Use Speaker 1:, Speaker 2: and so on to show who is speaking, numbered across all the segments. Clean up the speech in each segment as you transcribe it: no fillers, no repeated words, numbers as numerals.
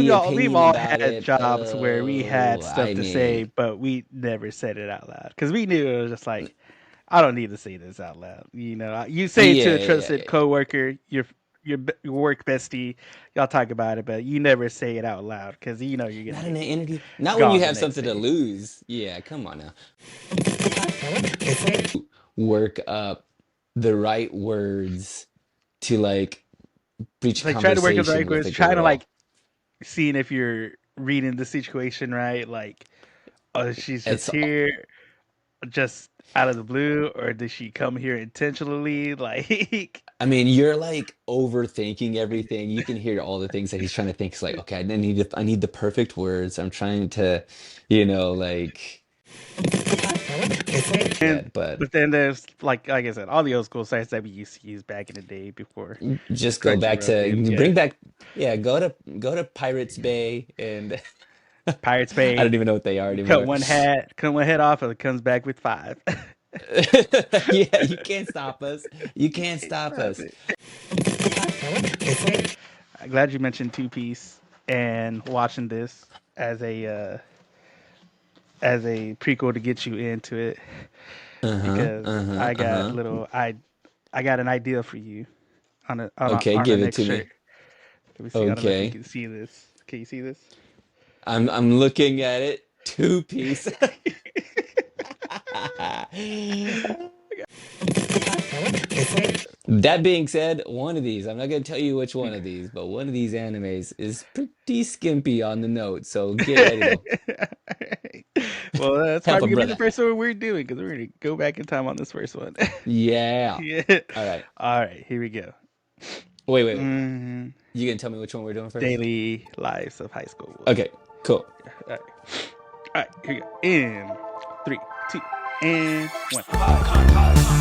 Speaker 1: We've
Speaker 2: opinion
Speaker 1: all
Speaker 2: about
Speaker 1: had
Speaker 2: it.
Speaker 1: jobs where we had
Speaker 2: Oh,
Speaker 1: stuff
Speaker 2: I
Speaker 1: to say,
Speaker 2: mean,
Speaker 1: but we never said it out loud because we knew it was just like, I don't need to say this out loud. You say it to a
Speaker 2: yeah,
Speaker 1: trusted
Speaker 2: yeah.
Speaker 1: coworker, your work bestie, y'all talk about it, but you never say it out loud because you know you're gonna
Speaker 2: Not in
Speaker 1: get
Speaker 2: an interview. Not when you
Speaker 1: gone the
Speaker 2: have
Speaker 1: next
Speaker 2: something to
Speaker 1: day.
Speaker 2: lose. Yeah, come on now. Work up the right words to like breach
Speaker 1: It's like trying to work with the right
Speaker 2: conversation with
Speaker 1: words,
Speaker 2: a
Speaker 1: trying to like
Speaker 2: girl.
Speaker 1: seeing if you're reading the situation right. Like, oh, she's just
Speaker 2: It's
Speaker 1: here, just out of the blue, or did she come here intentionally? Like,
Speaker 2: I mean, you're like overthinking everything. You can hear all the things that he's trying to think. It's like, okay, I need the perfect words. I'm trying to, like
Speaker 1: and
Speaker 2: that, but
Speaker 1: but then there's like I said, all the old school sites that we used to use back in the day before
Speaker 2: just go back
Speaker 1: Crunchyroll
Speaker 2: to
Speaker 1: came. Yeah,
Speaker 2: bring back, yeah, go to Pirates Bay and
Speaker 1: Pirates
Speaker 2: I don't
Speaker 1: Bay.
Speaker 2: even know what they are
Speaker 1: You cut
Speaker 2: anymore.
Speaker 1: one head off, and it comes back with five.
Speaker 2: Yeah, you can't stop us. You can't stop
Speaker 1: Stop
Speaker 2: us.
Speaker 1: it. I'm glad you mentioned Two Piece and watching this as a uh, as a prequel to get you into it
Speaker 2: Uh-huh,
Speaker 1: because
Speaker 2: uh-huh,
Speaker 1: I got
Speaker 2: uh-huh.
Speaker 1: little I got an idea for you
Speaker 2: Okay,
Speaker 1: on the
Speaker 2: give it
Speaker 1: next
Speaker 2: to
Speaker 1: shirt.
Speaker 2: me.
Speaker 1: Let me see. I don't know if you
Speaker 2: Okay.
Speaker 1: can see this. Can you see this?
Speaker 2: I'm looking at it. Two piece. That being said, one of these, I'm not going to tell you which one of these, but one of these animes is pretty skimpy on the note, so get ready to
Speaker 1: Well, that's
Speaker 2: help a
Speaker 1: probably gonna be the
Speaker 2: brother.
Speaker 1: first one we're doing because we're gonna go back in time on this first one.
Speaker 2: Yeah.
Speaker 1: Yeah.
Speaker 2: All right.
Speaker 1: All right, here we go.
Speaker 2: Wait.
Speaker 1: Mm,
Speaker 2: You gonna tell me which one we're doing first?
Speaker 1: Daily lives of high school boys.
Speaker 2: Okay, cool.
Speaker 1: All right, all right, here we go. In three, two, and one.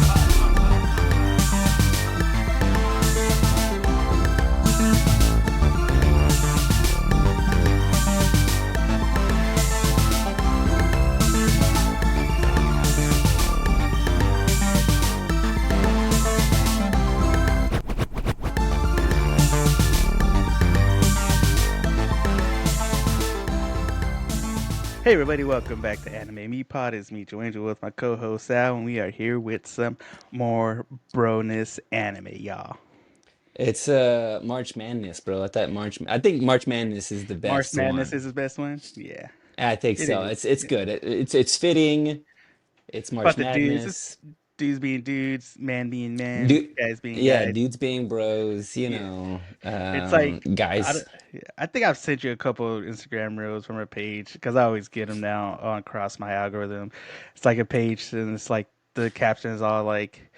Speaker 1: Hey everybody, welcome back to Anime Me Pod. It's me, Joe Angel, with my co-host Sal, and we are here with some more broness anime, y'all.
Speaker 2: It's March Madness, bro. I think March Madness is the
Speaker 1: March
Speaker 2: best
Speaker 1: Madness
Speaker 2: one.
Speaker 1: is his best one. Yeah,
Speaker 2: I think
Speaker 1: it
Speaker 2: so.
Speaker 1: is.
Speaker 2: It's
Speaker 1: Yeah.
Speaker 2: good. It's fitting. It's March
Speaker 1: About the dudes, it's
Speaker 2: Madness.
Speaker 1: dudes being dudes, man being men,
Speaker 2: Dude,
Speaker 1: guys being
Speaker 2: yeah,
Speaker 1: guys.
Speaker 2: dudes being bros,
Speaker 1: Yeah, it's like I,
Speaker 2: guys.
Speaker 1: don't- yeah, I think I've sent you a couple of Instagram reels from her page because I always get them now on across my algorithm. It's like a page and it's like the caption is all like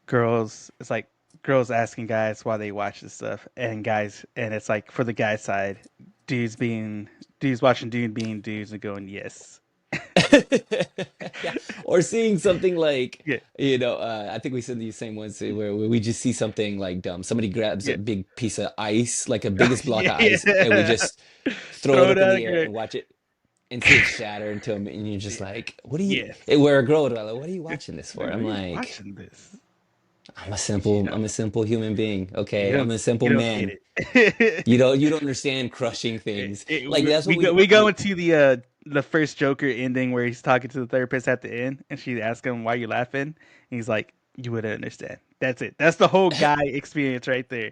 Speaker 1: girls. It's like girls asking guys why they watch this stuff, and guys, and it's like for the guy side, dudes being dudes watching dude being dudes and going yes,
Speaker 2: Yeah, or seeing something like,
Speaker 1: yeah,
Speaker 2: I think we said these same ones where we just see something like dumb. Somebody grabs a
Speaker 1: yeah,
Speaker 2: big piece of ice, like a biggest block
Speaker 1: yeah,
Speaker 2: of ice, and we
Speaker 1: yeah.
Speaker 2: just throw it
Speaker 1: Throw it
Speaker 2: up in
Speaker 1: out
Speaker 2: the air
Speaker 1: again.
Speaker 2: and watch it and see it shatter into him, and you're just
Speaker 1: Yeah.
Speaker 2: like, what are you?
Speaker 1: Yes.
Speaker 2: Where a girl would be like, what are you watching this for?
Speaker 1: Why are
Speaker 2: I'm
Speaker 1: you
Speaker 2: like,
Speaker 1: watching this? You
Speaker 2: I'm
Speaker 1: don't.
Speaker 2: a simple human being.
Speaker 1: You
Speaker 2: Okay, I'm
Speaker 1: don't.
Speaker 2: a simple
Speaker 1: You don't get
Speaker 2: man.
Speaker 1: it.
Speaker 2: You don't understand crushing things. Like that's what
Speaker 1: We go into the first Joker ending where he's talking to the therapist at the end, and she asks him why you laughing, and he's like, "You wouldn't understand." That's it. That's the whole guy experience right there.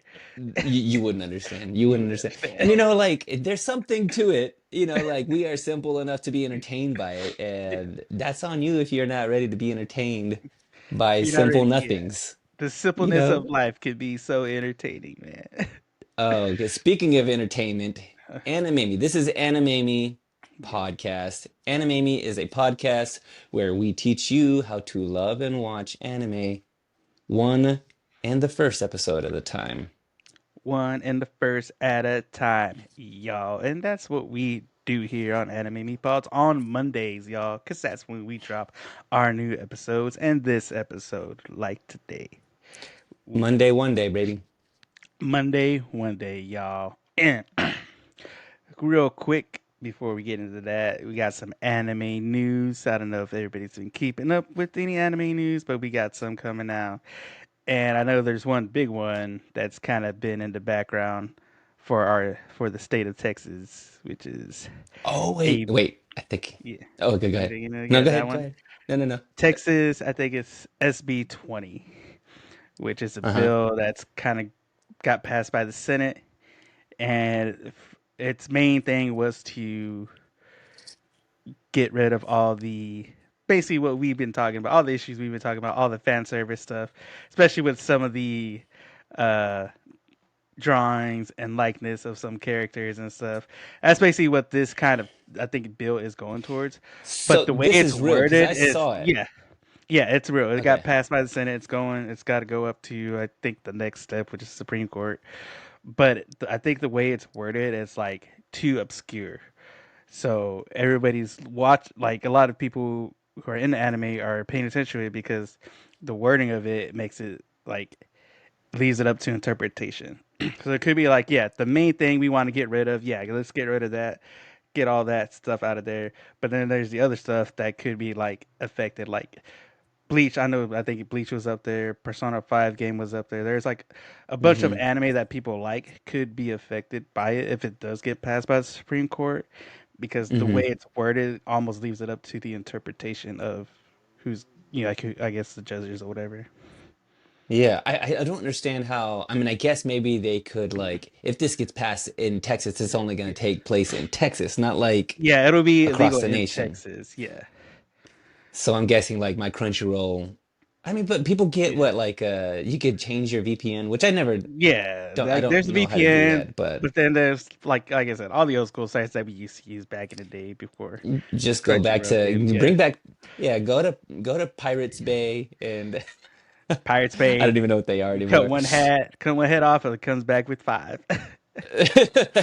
Speaker 2: you wouldn't understand. You
Speaker 1: You
Speaker 2: wouldn't
Speaker 1: would
Speaker 2: understand.
Speaker 1: understand.
Speaker 2: And like there's something to it. Like we are simple enough to be entertained by it, and that's on you if you're not ready to be entertained by
Speaker 1: If you're not
Speaker 2: simple
Speaker 1: ready, yeah.
Speaker 2: nothings.
Speaker 1: The
Speaker 2: You
Speaker 1: simpleness of
Speaker 2: know?
Speaker 1: life can be so entertaining, man.
Speaker 2: Oh, okay. Speaking of entertainment, Animemi. This is Animemi
Speaker 1: Yeah.
Speaker 2: podcast. Animemi is a podcast where we teach you how to love and watch anime one and the first episode at a time.
Speaker 1: One and the first at a time, y'all. And that's what we do here on Anime Meatballs on Mondays, y'all, because that's when we drop our new episodes. And this episode, like today,
Speaker 2: Monday, one day, baby.
Speaker 1: Monday, one day, y'all. And real quick, before we get into that, we got some anime news. I don't know if everybody's been keeping up with any anime news, but we got some coming out. And I know there's one big one that's kind of been in the background for the state of Texas, which is
Speaker 2: Oh
Speaker 1: a
Speaker 2: wait. I think.
Speaker 1: yeah.
Speaker 2: Oh, okay, go
Speaker 1: You
Speaker 2: ahead.
Speaker 1: think you know
Speaker 2: No,
Speaker 1: get
Speaker 2: go
Speaker 1: that
Speaker 2: ahead. Go
Speaker 1: one?
Speaker 2: ahead. No, no, no.
Speaker 1: Texas, I think it's SB 20, which is a
Speaker 2: Uh-huh.
Speaker 1: bill that's kind of got passed by the Senate, and its main thing was to get rid of all the basically what we've been talking about, all the issues we've been talking about, all the fan service stuff, especially with some of the uh, drawings and likeness of some characters and stuff. That's basically what this kind of I think bill is going towards.
Speaker 2: So
Speaker 1: But the way
Speaker 2: this
Speaker 1: it's
Speaker 2: is real because
Speaker 1: worded
Speaker 2: I
Speaker 1: is
Speaker 2: saw it.
Speaker 1: yeah, yeah, it's real. It got
Speaker 2: Okay.
Speaker 1: passed by the Senate. It's going. It's got to go up to I think the next step, which is Supreme Court. But I think the way it's worded is like too obscure. So everybody's watch like a lot of people who are in the anime are paying attention to it because the wording of it makes it like leaves it up to interpretation. So it could be like, yeah, the main thing we want to get rid of, yeah, let's get rid of that, get all that stuff out of there. But then there's the other stuff that could be like affected, like Bleach. I think Bleach was up there. Persona 5 game was up there. There's like a bunch of
Speaker 2: Mm-hmm.
Speaker 1: anime that people like could be affected by it if it does get passed by the Supreme Court because the way
Speaker 2: Mm-hmm.
Speaker 1: it's worded almost leaves it up to the interpretation of who's, like, I guess the judges or whatever.
Speaker 2: Yeah, I don't understand how. I mean, I guess maybe they could like if this gets passed in Texas, it's only going to take place in Texas, not like
Speaker 1: Yeah, it'll be
Speaker 2: across
Speaker 1: illegal
Speaker 2: the
Speaker 1: in
Speaker 2: nation.
Speaker 1: Texas. Yeah.
Speaker 2: So I'm guessing like my Crunchyroll. I mean, but people get
Speaker 1: Yeah.
Speaker 2: what like you could change your VPN, which I never
Speaker 1: Yeah,
Speaker 2: don't I
Speaker 1: like
Speaker 2: don't
Speaker 1: there's the
Speaker 2: know how to do
Speaker 1: VPN,
Speaker 2: that, but
Speaker 1: but then there's like I said, all the old school sites that we used to use back in the day before
Speaker 2: just go back
Speaker 1: Crunchyroll came.
Speaker 2: to
Speaker 1: Yeah,
Speaker 2: bring back yeah, go to Pirates Bay and
Speaker 1: Pirates
Speaker 2: I don't
Speaker 1: Bay,
Speaker 2: even know what they are
Speaker 1: cut
Speaker 2: anymore.
Speaker 1: one head off, and it comes back with five.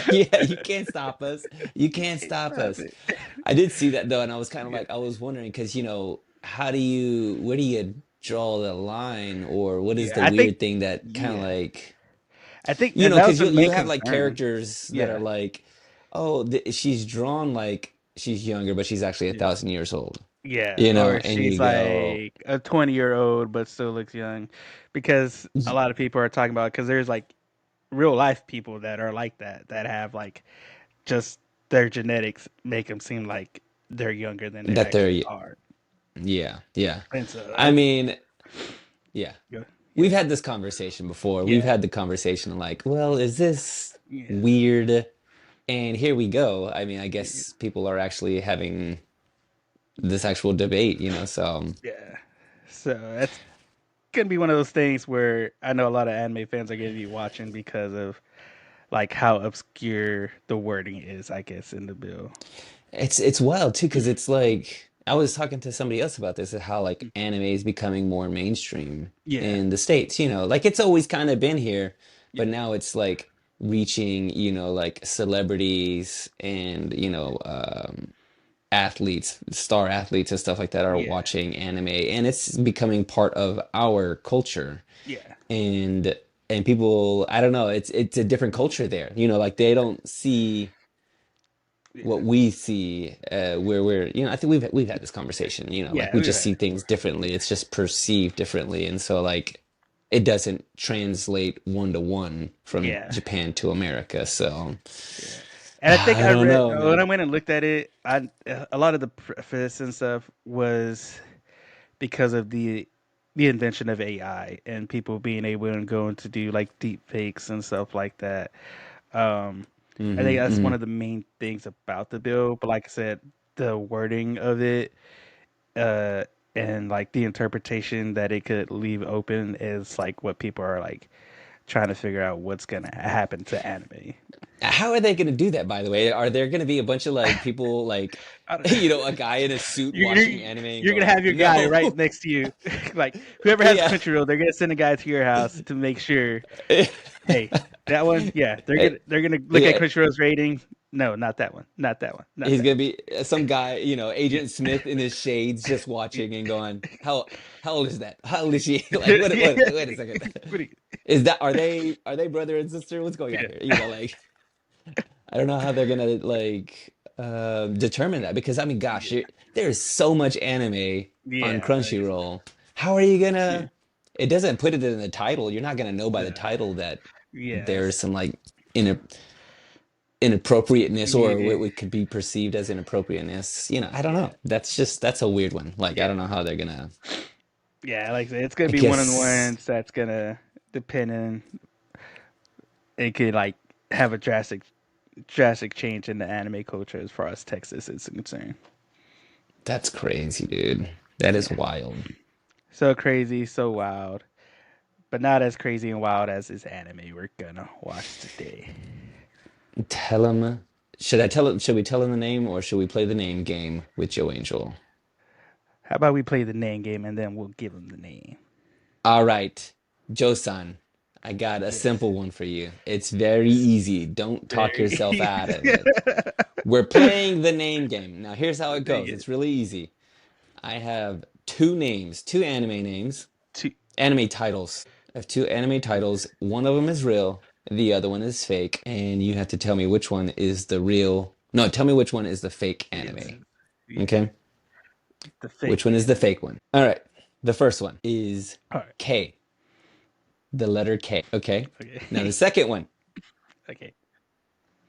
Speaker 2: Yeah, you can't stop us. You can't
Speaker 1: Can't
Speaker 2: stop
Speaker 1: stop
Speaker 2: us.
Speaker 1: it.
Speaker 2: I did see that though, and I was kind of
Speaker 1: Yeah,
Speaker 2: like, I was wondering because how do where do you draw the line, or what is
Speaker 1: yeah.
Speaker 2: the
Speaker 1: I think
Speaker 2: weird thing that kind of
Speaker 1: yeah,
Speaker 2: like,
Speaker 1: I think that that was
Speaker 2: because
Speaker 1: the
Speaker 2: you'll
Speaker 1: main
Speaker 2: have like
Speaker 1: concern.
Speaker 2: characters that are
Speaker 1: Yeah,
Speaker 2: like, oh, she's drawn like she's younger, but she's actually a
Speaker 1: yeah,
Speaker 2: thousand years old,
Speaker 1: yeah. Or
Speaker 2: and
Speaker 1: she's
Speaker 2: you go,
Speaker 1: like a 20-year old but still looks young, because a lot of people are talking about because there's like real life people that are like that have like just their genetics make them seem like they're younger than they
Speaker 2: that they're,
Speaker 1: actually are.
Speaker 2: yeah, yeah.
Speaker 1: And so
Speaker 2: I mean, yeah.
Speaker 1: yeah,
Speaker 2: We've
Speaker 1: yeah,
Speaker 2: had this conversation before. We've
Speaker 1: yeah,
Speaker 2: had the conversation like, well, is this
Speaker 1: yeah,
Speaker 2: weird? And here we go. I mean, I
Speaker 1: yeah,
Speaker 2: guess people are actually having this actual debate, so
Speaker 1: yeah. So that's gonna be one of those things where I know a lot of anime fans are gonna be watching because of like how obscure the wording is, I guess, in the bill.
Speaker 2: it's wild too, because it's like I was talking to somebody else about this, how like anime is becoming more mainstream
Speaker 1: Yeah,
Speaker 2: in the States, like it's always kind of been here, but
Speaker 1: yeah,
Speaker 2: now it's like reaching, like celebrities and, athletes, star athletes and stuff like that are
Speaker 1: yeah,
Speaker 2: watching anime, and it's becoming part of our culture.
Speaker 1: yeah,
Speaker 2: And people, I don't know, it's a different culture there. Like they don't see what
Speaker 1: yeah,
Speaker 2: we see, where we're, I think we've had this conversation, like
Speaker 1: yeah.
Speaker 2: we
Speaker 1: We've
Speaker 2: just
Speaker 1: had
Speaker 2: see
Speaker 1: it
Speaker 2: things
Speaker 1: before.
Speaker 2: differently. It's just perceived differently. And so like it doesn't translate one to one from
Speaker 1: Yeah,
Speaker 2: Japan to America. So
Speaker 1: yeah. And I think
Speaker 2: I
Speaker 1: I
Speaker 2: don't
Speaker 1: read
Speaker 2: know,
Speaker 1: when I
Speaker 2: man.
Speaker 1: went and looked at it. I a lot of the preface and stuff was because of the invention of AI and people being able to go and to do like deep fakes and stuff like that. Um, I think
Speaker 2: Hmm.
Speaker 1: that's one
Speaker 2: Hmm.
Speaker 1: of the main things about the bill. But like I said, the wording of it, uh, and like the interpretation that it could leave open is like what people are like trying to figure out what's gonna happen to anime.
Speaker 2: How are they going to do that, by the way? Are there going to be a bunch of like people like,
Speaker 1: I don't-
Speaker 2: a guy in a suit
Speaker 1: you're,
Speaker 2: watching
Speaker 1: you're
Speaker 2: anime and
Speaker 1: you're gonna
Speaker 2: going,
Speaker 1: have your guy
Speaker 2: no?
Speaker 1: right next to you. Like whoever has
Speaker 2: Yeah.
Speaker 1: Crunchyroll, they're gonna send a guy to your house to make sure. Hey, that one, yeah, they're gonna look at
Speaker 2: Yeah.
Speaker 1: Crunchyroll's rating. No, not that one. Not that one. Not
Speaker 2: He's
Speaker 1: that
Speaker 2: gonna
Speaker 1: one.
Speaker 2: be some guy,
Speaker 1: Yeah.
Speaker 2: Agent Smith in his shades, just
Speaker 1: Yeah.
Speaker 2: watching and going, how old is that? How old is she? Like,
Speaker 1: Yeah.
Speaker 2: wait a second.
Speaker 1: What do you-
Speaker 2: Is that are they brother and sister? What's going on
Speaker 1: yeah.
Speaker 2: here? Like I don't know how they're gonna like determine that because I mean, gosh,
Speaker 1: Yeah.
Speaker 2: there's so much anime on
Speaker 1: Yeah.
Speaker 2: Crunchyroll. How are you
Speaker 1: Yeah.
Speaker 2: gonna? It doesn't put it in the title. You're not gonna know by the
Speaker 1: No.
Speaker 2: title that there's
Speaker 1: Yes.
Speaker 2: some like inner. inappropriateness or
Speaker 1: Yeah,
Speaker 2: what could be perceived as inappropriateness. I don't know.
Speaker 1: yeah,
Speaker 2: That's a weird one. Like, I
Speaker 1: yeah,
Speaker 2: don't know how they're gonna,
Speaker 1: yeah. Like I said, it's gonna
Speaker 2: I
Speaker 1: be one on
Speaker 2: guess
Speaker 1: ones that's gonna depend on. It could like have a drastic change in the anime culture as far as Texas is concerned.
Speaker 2: that's crazy, dude. That is
Speaker 1: Yeah,
Speaker 2: wild.
Speaker 1: so crazy, so wild, but not as crazy and wild as this anime we're gonna watch today.
Speaker 2: Tell him. Should we tell him the name or should we play the name game with Joe Angel?
Speaker 1: How about we play the name game and then we'll give him the name.
Speaker 2: All right, Joe-san, I got a
Speaker 1: Yes,
Speaker 2: simple one for you. It's very
Speaker 1: it's
Speaker 2: easy. Don't talk
Speaker 1: very
Speaker 2: yourself out
Speaker 1: easy.
Speaker 2: of it. We're playing the name game. Now, here's how it goes.
Speaker 1: Yeah,
Speaker 2: It's really easy. I have two names, two anime names,
Speaker 1: two,
Speaker 2: anime titles. I have two anime titles. One of them is real, the other one is fake, and you have to tell me which one is the real. No, tell me which one is the fake
Speaker 1: yes,
Speaker 2: anime.
Speaker 1: yeah,
Speaker 2: Okay?
Speaker 1: the
Speaker 2: Which
Speaker 1: fake
Speaker 2: one is the
Speaker 1: anime.
Speaker 2: fake one? All right. The first one is
Speaker 1: All right,
Speaker 2: K, the letter K. Okay? Now, the
Speaker 1: okay,
Speaker 2: second one
Speaker 1: okay.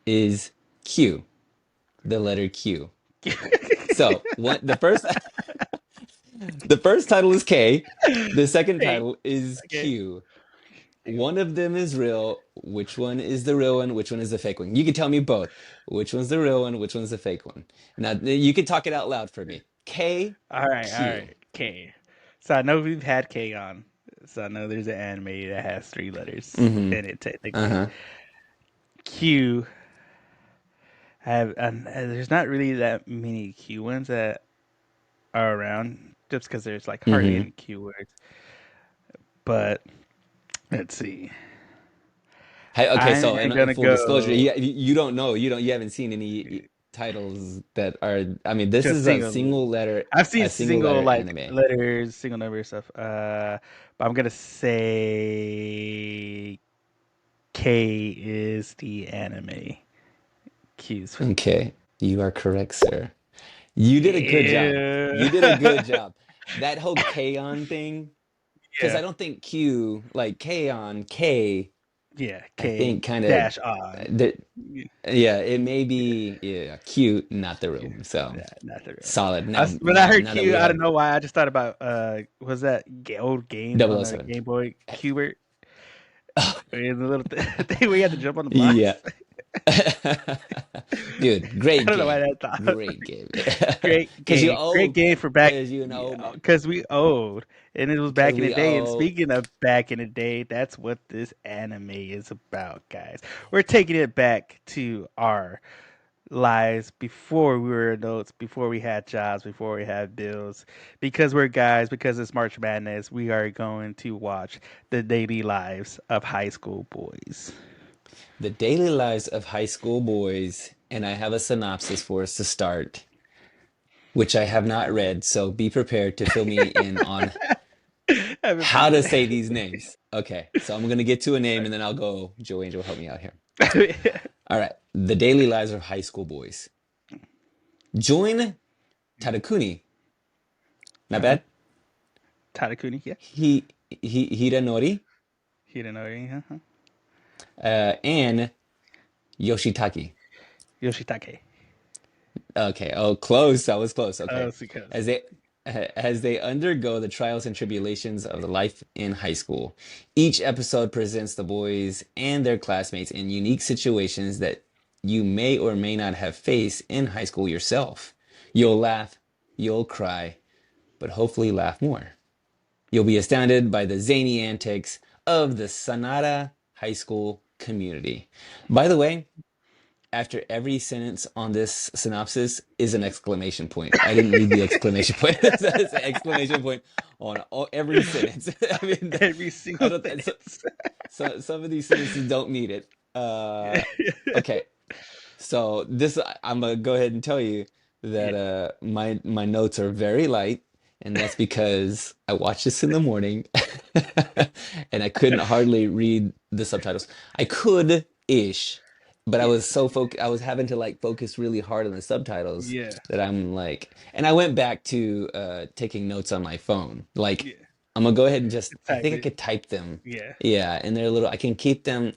Speaker 2: is Q, the letter Q. So, what the first title is K, the second
Speaker 1: Fake.
Speaker 2: title is
Speaker 1: Okay.
Speaker 2: Q. One of them is real. Which one is the real one? Which one is the fake one? You can tell me both. Which one's the real one? Which one's the fake one? Now, you can talk it out loud for me. K,
Speaker 1: All right, all
Speaker 2: Q.
Speaker 1: right. K. So I know we've had K on. So I know there's an anime that has three letters
Speaker 2: Mm-hmm.
Speaker 1: in it technically.
Speaker 2: Uh-huh.
Speaker 1: Q have and there's not really that many Q ones that are around just because there's like hardly
Speaker 2: Mm-hmm.
Speaker 1: any Q words. But let's see.
Speaker 2: Hey, okay,
Speaker 1: I
Speaker 2: so
Speaker 1: am
Speaker 2: in
Speaker 1: gonna
Speaker 2: full disclosure,
Speaker 1: go
Speaker 2: you don't know, you haven't seen any titles that are, I mean, this
Speaker 1: just
Speaker 2: is a
Speaker 1: single.
Speaker 2: single letter,
Speaker 1: I've seen
Speaker 2: a single
Speaker 1: single
Speaker 2: letter
Speaker 1: like
Speaker 2: anime.
Speaker 1: letters, single number stuff. But I'm gonna say K is the anime. Q's for the K.
Speaker 2: Okay, you are correct, sir. You did a good job. You did a good
Speaker 1: Yeah.
Speaker 2: job. That whole K-on thing, because
Speaker 1: Yeah.
Speaker 2: I don't think Q, like K-on, K,
Speaker 1: Yeah.
Speaker 2: I
Speaker 1: K
Speaker 2: think kind of,
Speaker 1: dash on.
Speaker 2: that,
Speaker 1: Yeah.
Speaker 2: yeah, it may be, yeah, cute, not the real
Speaker 1: Yeah.
Speaker 2: one. So,
Speaker 1: Yeah, not the real one.
Speaker 2: solid.
Speaker 1: When I heard
Speaker 2: Now that
Speaker 1: Q,
Speaker 2: we
Speaker 1: I don't
Speaker 2: have
Speaker 1: know why. I just thought about was that old game
Speaker 2: Double
Speaker 1: on
Speaker 2: O
Speaker 1: the
Speaker 2: Seven.
Speaker 1: Game Boy Cubert? And the little thing where you had to jump on the
Speaker 2: Yeah.
Speaker 1: blocks.
Speaker 2: Dude,
Speaker 1: I
Speaker 2: great
Speaker 1: don't know why
Speaker 2: game.
Speaker 1: that thought.
Speaker 2: Great game.
Speaker 1: Great
Speaker 2: Because you
Speaker 1: game, great
Speaker 2: old.
Speaker 1: game for back.
Speaker 2: Because you
Speaker 1: Yeah,
Speaker 2: know, man.
Speaker 1: because we old, and it was
Speaker 2: Because
Speaker 1: back in the
Speaker 2: we
Speaker 1: day. And
Speaker 2: old.
Speaker 1: speaking of back in the day, that's what this anime is about, guys. We're taking it back to our lives before we were adults, before we had jobs, before we had bills. Because we're guys, because it's March Madness, we are going to watch the daily lives of high school boys.
Speaker 2: The daily lives of high school boys. And I have a synopsis for us to start, which I have not read. So be prepared to fill me in on
Speaker 1: Have it
Speaker 2: how to
Speaker 1: prepared.
Speaker 2: say these names. Okay. So I'm going to get to a name and then I'll go. Joe Angel, help me out here. All right. The daily lives of high school boys. Join Tadakuni. Not
Speaker 1: Uh-huh.
Speaker 2: bad.
Speaker 1: Tadakuni, yeah.
Speaker 2: Hiranori,
Speaker 1: Hidenori, uh-huh.
Speaker 2: and Yoshitaki.
Speaker 1: Yoshitake.
Speaker 2: Okay. Oh, close. I was close.
Speaker 1: Oh,
Speaker 2: Okay.
Speaker 1: because
Speaker 2: As they as they undergo the trials and tribulations of the life in high school, each episode presents the boys and their classmates in unique situations that you may or may not have faced in high school yourself. You'll laugh, you'll cry, but hopefully laugh more. You'll be astounded by the zany antics of the Sanada High School community. By the way, after every sentence on this synopsis is an exclamation point. I didn't read the exclamation point. It's an exclamation point on every sentence. I mean,
Speaker 1: every
Speaker 2: I
Speaker 1: single
Speaker 2: don't.
Speaker 1: sentence.
Speaker 2: So some of these sentences don't need it.
Speaker 1: Yeah.
Speaker 2: Okay, so this I'm gonna go ahead and tell you that
Speaker 1: Yeah.
Speaker 2: my notes are very light, and that's because I watched this in the morning, and I couldn't hardly read the subtitles. I could ish, but I
Speaker 1: Yeah.
Speaker 2: was so I was having to like focus really hard on the subtitles
Speaker 1: Yeah.
Speaker 2: that I'm like, and I went back to taking notes on my phone. Like
Speaker 1: Yeah.
Speaker 2: I'm gonna go ahead and just I
Speaker 1: Type
Speaker 2: think I
Speaker 1: it.
Speaker 2: could type them.
Speaker 1: Yeah.
Speaker 2: Yeah, and they're little I can keep them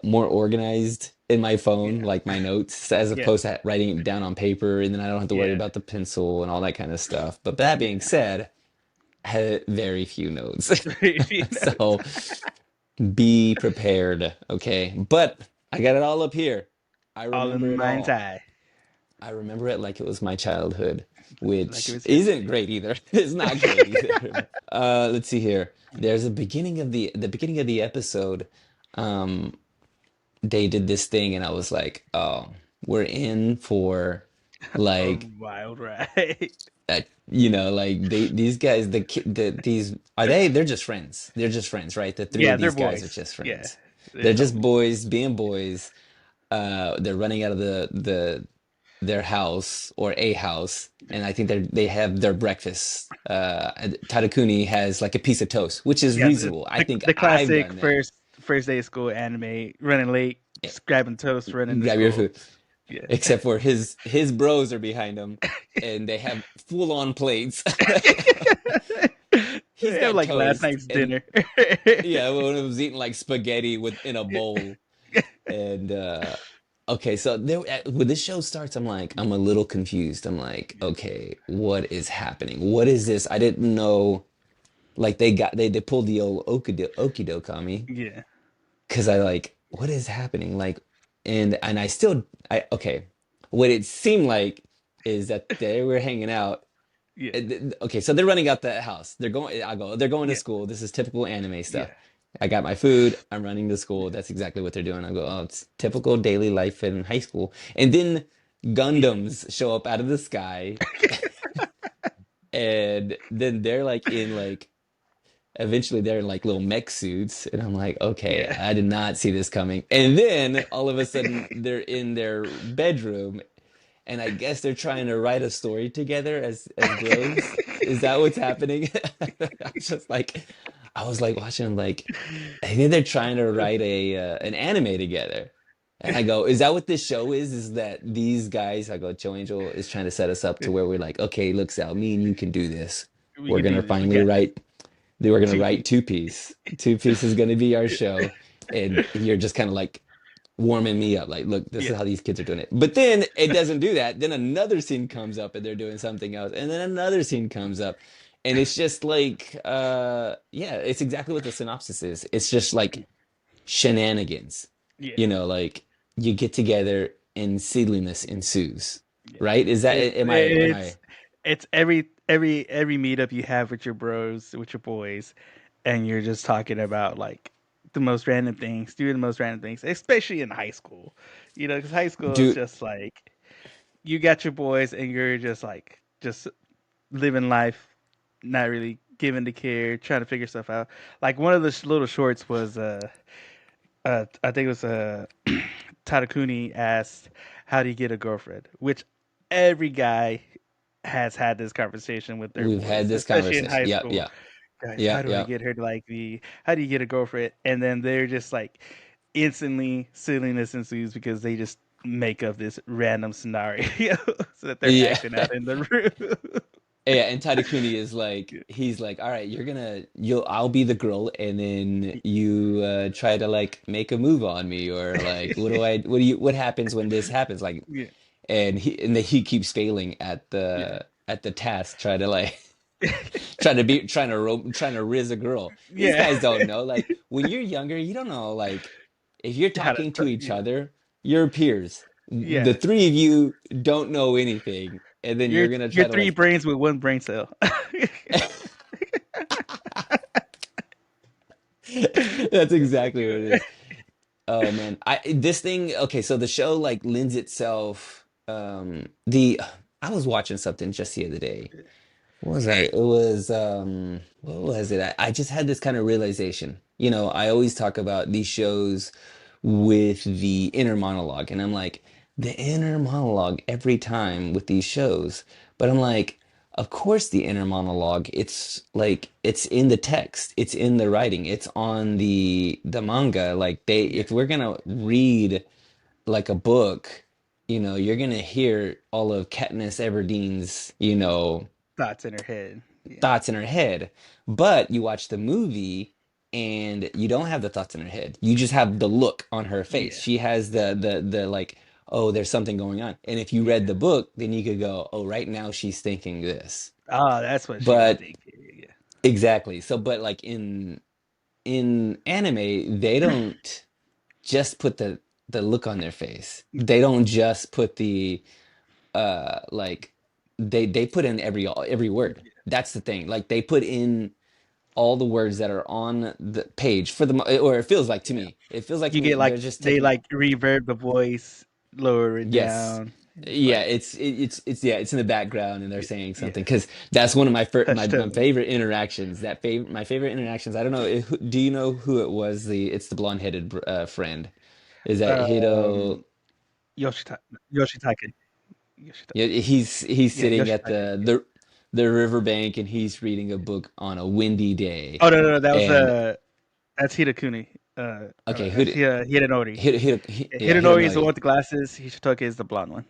Speaker 2: more organized in my phone,
Speaker 1: Yeah.
Speaker 2: like my notes, as
Speaker 1: Yeah.
Speaker 2: opposed to writing it down on paper, and then I don't have to worry
Speaker 1: Yeah.
Speaker 2: about the pencil and all that kind of stuff. But that being
Speaker 1: Yeah.
Speaker 2: said, I had very few notes.
Speaker 1: You know,
Speaker 2: So be prepared, okay? But I got it all up here. I
Speaker 1: all in
Speaker 2: remember
Speaker 1: the
Speaker 2: it
Speaker 1: mind's
Speaker 2: all.
Speaker 1: eye,
Speaker 2: I remember it like it was my childhood,
Speaker 1: like it
Speaker 2: which
Speaker 1: was
Speaker 2: isn't
Speaker 1: yesterday.
Speaker 2: great either. It's not great either. Let's see here. There's a beginning of the beginning of the episode. Um, they did this thing, and I was like, "Oh, we're in for
Speaker 1: A
Speaker 2: like
Speaker 1: wild ride.
Speaker 2: like these guys, these are they? They're just friends. They're just friends, right? The three
Speaker 1: Yeah,
Speaker 2: of
Speaker 1: they're
Speaker 2: these guys are
Speaker 1: boys.
Speaker 2: just
Speaker 1: Yeah,
Speaker 2: friends.
Speaker 1: they're
Speaker 2: They're just
Speaker 1: homies.
Speaker 2: boys being boys. They're running out of their house or a house, and I think they have their breakfast. And Tadakuni has like a piece of toast, which is
Speaker 1: Yeah,
Speaker 2: reasonable. I think
Speaker 1: the
Speaker 2: I've
Speaker 1: classic
Speaker 2: done that.
Speaker 1: first day of school anime, running late,
Speaker 2: Eh,
Speaker 1: just grabbing toast, running to
Speaker 2: Grab your
Speaker 1: school.
Speaker 2: food.
Speaker 1: Yeah.
Speaker 2: Except for his bros are behind him, and they have full on plates. He's
Speaker 1: They have
Speaker 2: got
Speaker 1: like last
Speaker 2: toast,
Speaker 1: night's
Speaker 2: and
Speaker 1: dinner.
Speaker 2: yeah, one of them's eating like spaghetti with in a bowl. And okay, so there when this show starts, I'm a little confused. I'm like, okay, what is happening? What is this? I didn't know like they pulled the old okidoke on me
Speaker 1: Yeah,
Speaker 2: because I like what is happening? Like and I still I okay. What it seemed like is that they were hanging out.
Speaker 1: yeah,
Speaker 2: Okay, so they're running out the house. They're going to
Speaker 1: yeah,
Speaker 2: school. This is typical anime stuff.
Speaker 1: yeah,
Speaker 2: I got my food. I'm running to school. That's exactly what they're doing. I go, oh, it's typical daily life in high school. And then Gundams show up out of the sky, and then they're like in like eventually they're in like little mech suits, and I'm like, okay,
Speaker 1: yeah.
Speaker 2: I did not see this coming. And then all of a sudden they're in their bedroom, and I guess they're trying to write a story together as bros. Is that what's happening? I was just like, I was like watching like, I think they're trying to write a an anime together. And I go, is that what this show is? Is that these guys? I go, Joe Angel is trying to set us up to where we're like, okay, look, Sal, me and you can do this.
Speaker 1: We
Speaker 2: We're
Speaker 1: can
Speaker 2: gonna
Speaker 1: do this. We
Speaker 2: finally
Speaker 1: got this.
Speaker 2: write. We're gonna
Speaker 1: Two
Speaker 2: write
Speaker 1: piece.
Speaker 2: Two Piece. Two Piece is gonna be our show, and you're just kind of like warming me up. Like, look, this
Speaker 1: Yeah,
Speaker 2: is how these kids are doing it. But then it doesn't do that. Then another scene comes up and they're doing something else. And then another scene comes up. And it's just like, yeah, it's exactly what the synopsis is. It's just like shenanigans.
Speaker 1: yeah.
Speaker 2: Like you get together and silliness ensues.
Speaker 1: Yeah.
Speaker 2: Right? Is that,
Speaker 1: It's
Speaker 2: am I,
Speaker 1: it's every meetup you have with your bros, with your boys, and you're just talking about like the most random things, doing the most random things, especially in high school. You know, because high school is
Speaker 2: dude,
Speaker 1: just like you got your boys and you're just living life, not really giving the care, trying to figure stuff out. Like one of the little shorts was I think it was Tadakuni asked, "How do you get a girlfriend?" Which every guy has had this conversation with their
Speaker 2: we've had
Speaker 1: boys,
Speaker 2: this
Speaker 1: especially in
Speaker 2: conversation.
Speaker 1: high
Speaker 2: Yep,
Speaker 1: school.
Speaker 2: yeah,
Speaker 1: Guys,
Speaker 2: yeah,
Speaker 1: how do I
Speaker 2: yeah.
Speaker 1: get her to like me? How do you get a girlfriend? And then they're just like instantly silliness ensues because they just make up this random scenario so that they're
Speaker 2: Yeah.
Speaker 1: acting out in the room.
Speaker 2: Yeah, and Tadakuni is like, he's like, all right, I'll be the girl, and then you try to like make a move on me, or like, what happens when this happens? Like,
Speaker 1: Yeah,
Speaker 2: and then he keeps failing
Speaker 1: yeah,
Speaker 2: at the task, trying to like,
Speaker 1: yeah,
Speaker 2: trying to riz a girl. These
Speaker 1: yeah.
Speaker 2: guys don't know. Like, when you're younger, you don't know. Like, if you're
Speaker 1: How to,
Speaker 2: talking to each
Speaker 1: yeah,
Speaker 2: other, you're peers. The
Speaker 1: yeah.
Speaker 2: three of you don't know anything, and then you're gonna
Speaker 1: You're
Speaker 2: try to
Speaker 1: three
Speaker 2: like.
Speaker 1: brains with one brain cell.
Speaker 2: That's exactly what it is. Oh man. I this thing okay, so the show like lends itself the I was watching something just the other day. What was I? It was what was it? I just had this kind of realization. I always talk about these shows with the inner monologue, and I'm like, the inner monologue every time with these shows. But I'm like, of course the inner monologue, it's like it's in the text, it's in the writing, it's on the manga. Like
Speaker 1: Yeah,
Speaker 2: if we're gonna read like a book, you're gonna hear all of Katniss Everdeen's,
Speaker 1: thoughts in her head. Yeah,
Speaker 2: thoughts in her head. But you watch the movie, and you don't have the thoughts in her head. You just have the look on her face.
Speaker 1: Yeah.
Speaker 2: She has the like, oh, there's something going on. And if you
Speaker 1: Yeah.
Speaker 2: read the book, then you could go, oh, right now she's thinking this.
Speaker 1: Oh, that's what she was
Speaker 2: But
Speaker 1: thinking. Yeah.
Speaker 2: exactly. So, but like in anime, they don't just put the look on their face. They don't just put the like they put in every word. That's the thing. Like they put in all the words that are on the page for the or it feels like to
Speaker 1: Yeah.
Speaker 2: me. It feels like to
Speaker 1: You
Speaker 2: me
Speaker 1: get like
Speaker 2: they're just
Speaker 1: they
Speaker 2: taking
Speaker 1: like reverb the voice, lower it
Speaker 2: yes.
Speaker 1: down. It's
Speaker 2: Yeah,
Speaker 1: like
Speaker 2: it's yeah, it's in the background and they're
Speaker 1: yeah,
Speaker 2: saying
Speaker 1: yeah.
Speaker 2: something because that's one of
Speaker 1: Touch
Speaker 2: my
Speaker 1: tone.
Speaker 2: favorite interactions. My favorite interactions. I don't know. Do you know who it was? It's the blonde-headed friend. Is that Hito?
Speaker 1: Um, Yoshita Yoshitaka. Yoshita.
Speaker 2: Yeah, he's
Speaker 1: Yeah,
Speaker 2: sitting at
Speaker 1: Yoshitaka. Yeah.
Speaker 2: the riverbank and he's reading a book on a windy day.
Speaker 1: Oh no, that was
Speaker 2: And
Speaker 1: that's Hitakuni.
Speaker 2: okay,
Speaker 1: That's Hidenori.
Speaker 2: yeah,
Speaker 1: Hidenori is the one
Speaker 2: Hidenori.
Speaker 1: with the glasses. Hishitoka is the blonde one.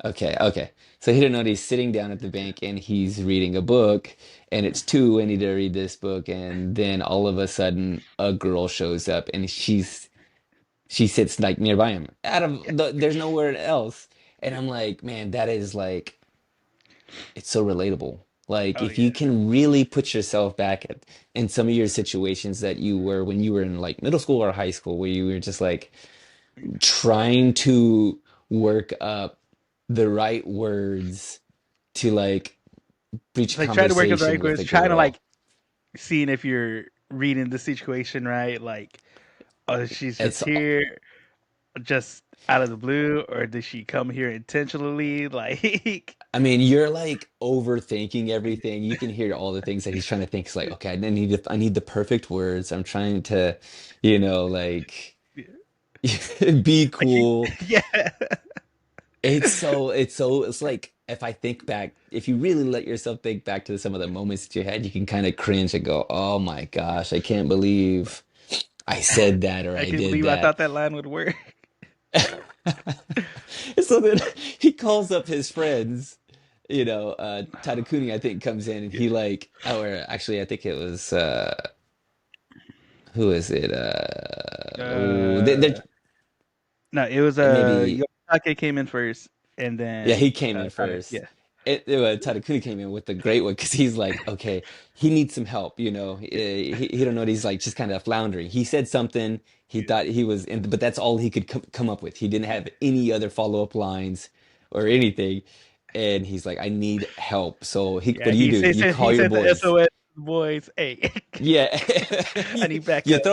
Speaker 2: Okay. So Hidenori's sitting down at the bank and he's reading a book, and it's two, and need to read this book, and then all of a sudden a girl shows up and she sits like nearby him. There's nowhere else. And I'm like, man, that is like it's so relatable. Like
Speaker 1: Oh
Speaker 2: if you
Speaker 1: yeah.
Speaker 2: can really put yourself back in some of your situations that you were when you were in like middle school or high school where you were just like trying to work up the right words to like breach a
Speaker 1: Like trying to work with the
Speaker 2: conversation
Speaker 1: right
Speaker 2: with
Speaker 1: words,
Speaker 2: a
Speaker 1: trying to like
Speaker 2: girl.
Speaker 1: seeing if you're reading the situation right. Like, oh, she's just
Speaker 2: It's
Speaker 1: here, just out of the blue, or did she come here intentionally? Like,
Speaker 2: I mean, you're like overthinking everything. You can hear all the things that he's trying to think. It's like, okay, I need the perfect words. I'm trying to, like be
Speaker 1: like you,
Speaker 2: cool.
Speaker 1: yeah.
Speaker 2: It's like if I think back, if you really let yourself think back to some of the moments that you had, you can kind of cringe and go, "Oh my gosh, I can't believe I said that or
Speaker 1: I
Speaker 2: I
Speaker 1: can't
Speaker 2: did
Speaker 1: believe I
Speaker 2: that."
Speaker 1: thought that line would work.
Speaker 2: So then he calls up his friends, Tadakuni, I think, comes in and
Speaker 1: Yeah.
Speaker 2: he like, or actually, I think it was, who is it? Oh,
Speaker 1: Uh, no, it was
Speaker 2: maybe.
Speaker 1: Yoshitake came in first, and
Speaker 2: Yeah,
Speaker 1: then
Speaker 2: he came in first.
Speaker 1: Yeah,
Speaker 2: Tadakuni came in with the great one because he's like, okay, he needs some help. He don't know. He's like just kind of floundering. He said something. He
Speaker 1: yeah,
Speaker 2: thought he was, but that's all he could come up with. He didn't have any other follow-up lines or anything. And he's like, I need help. So what
Speaker 1: yeah.
Speaker 2: do? You call
Speaker 1: He
Speaker 2: your
Speaker 1: sent the
Speaker 2: boys.
Speaker 1: SOS boys. Hey,
Speaker 2: Yeah.
Speaker 1: I
Speaker 2: You,
Speaker 1: need backup.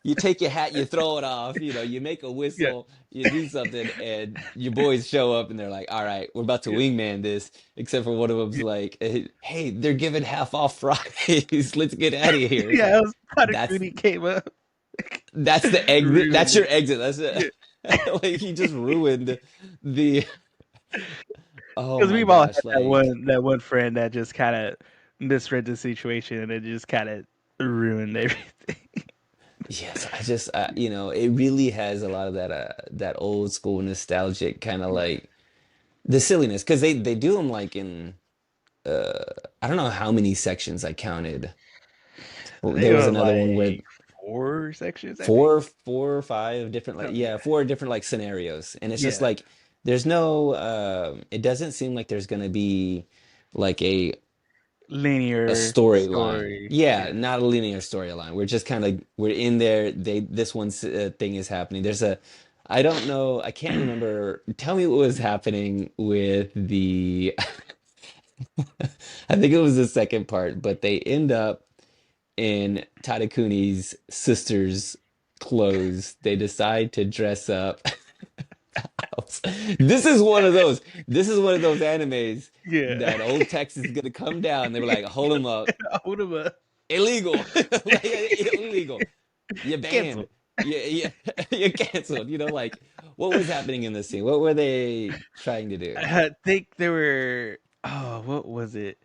Speaker 2: you take your hat, you throw it off, you make a
Speaker 1: Yeah,
Speaker 2: whistle, you do something, and your boys show up and they're like, all right, we're about to
Speaker 1: yeah,
Speaker 2: wingman this, except for one of them's
Speaker 1: yeah.
Speaker 2: like, hey, they're giving half off Fridays. Let's get out of here. It's
Speaker 1: Yeah,
Speaker 2: like
Speaker 1: it was
Speaker 2: that's
Speaker 1: Katakuni came up,
Speaker 2: that's the exit. That's
Speaker 1: ruined
Speaker 2: your
Speaker 1: it.
Speaker 2: exit. That's it.
Speaker 1: Yeah,
Speaker 2: Like he just ruined the oh
Speaker 1: because
Speaker 2: my
Speaker 1: we've all had
Speaker 2: gosh, like
Speaker 1: that one friend that just kind of misread the situation and it just kind of ruined everything.
Speaker 2: yes, I just it really has a lot of that old school nostalgic kind of like the silliness because they do them like in uh I don't know how many sections I counted.
Speaker 1: I think
Speaker 2: There
Speaker 1: it
Speaker 2: was
Speaker 1: was
Speaker 2: another one where
Speaker 1: like 4 sections. I think
Speaker 2: four or five different like
Speaker 1: something.
Speaker 2: yeah, four different like scenarios, and it's just
Speaker 1: Yeah,
Speaker 2: like there's no it doesn't seem like there's gonna be like a
Speaker 1: linear
Speaker 2: storyline.
Speaker 1: story.
Speaker 2: Yeah,
Speaker 1: Yeah,
Speaker 2: not a linear storyline. We're just kind of we're in there. This one thing is happening. I don't know. I can't remember. Tell me what was happening with the. I think it was the second part, but they end up in Tadakuni's sister's clothes. They decide to dress up. This is one of those. This is one of those animes
Speaker 1: yeah.
Speaker 2: that old Texas is gonna come down. They were like, hold them up.
Speaker 1: Hold him up.
Speaker 2: Illegal. Like illegal. You're banned.
Speaker 1: Cancel.
Speaker 2: You're canceled. Like what was happening in this scene? What were they trying to do?
Speaker 1: I think there were. Oh, what was it?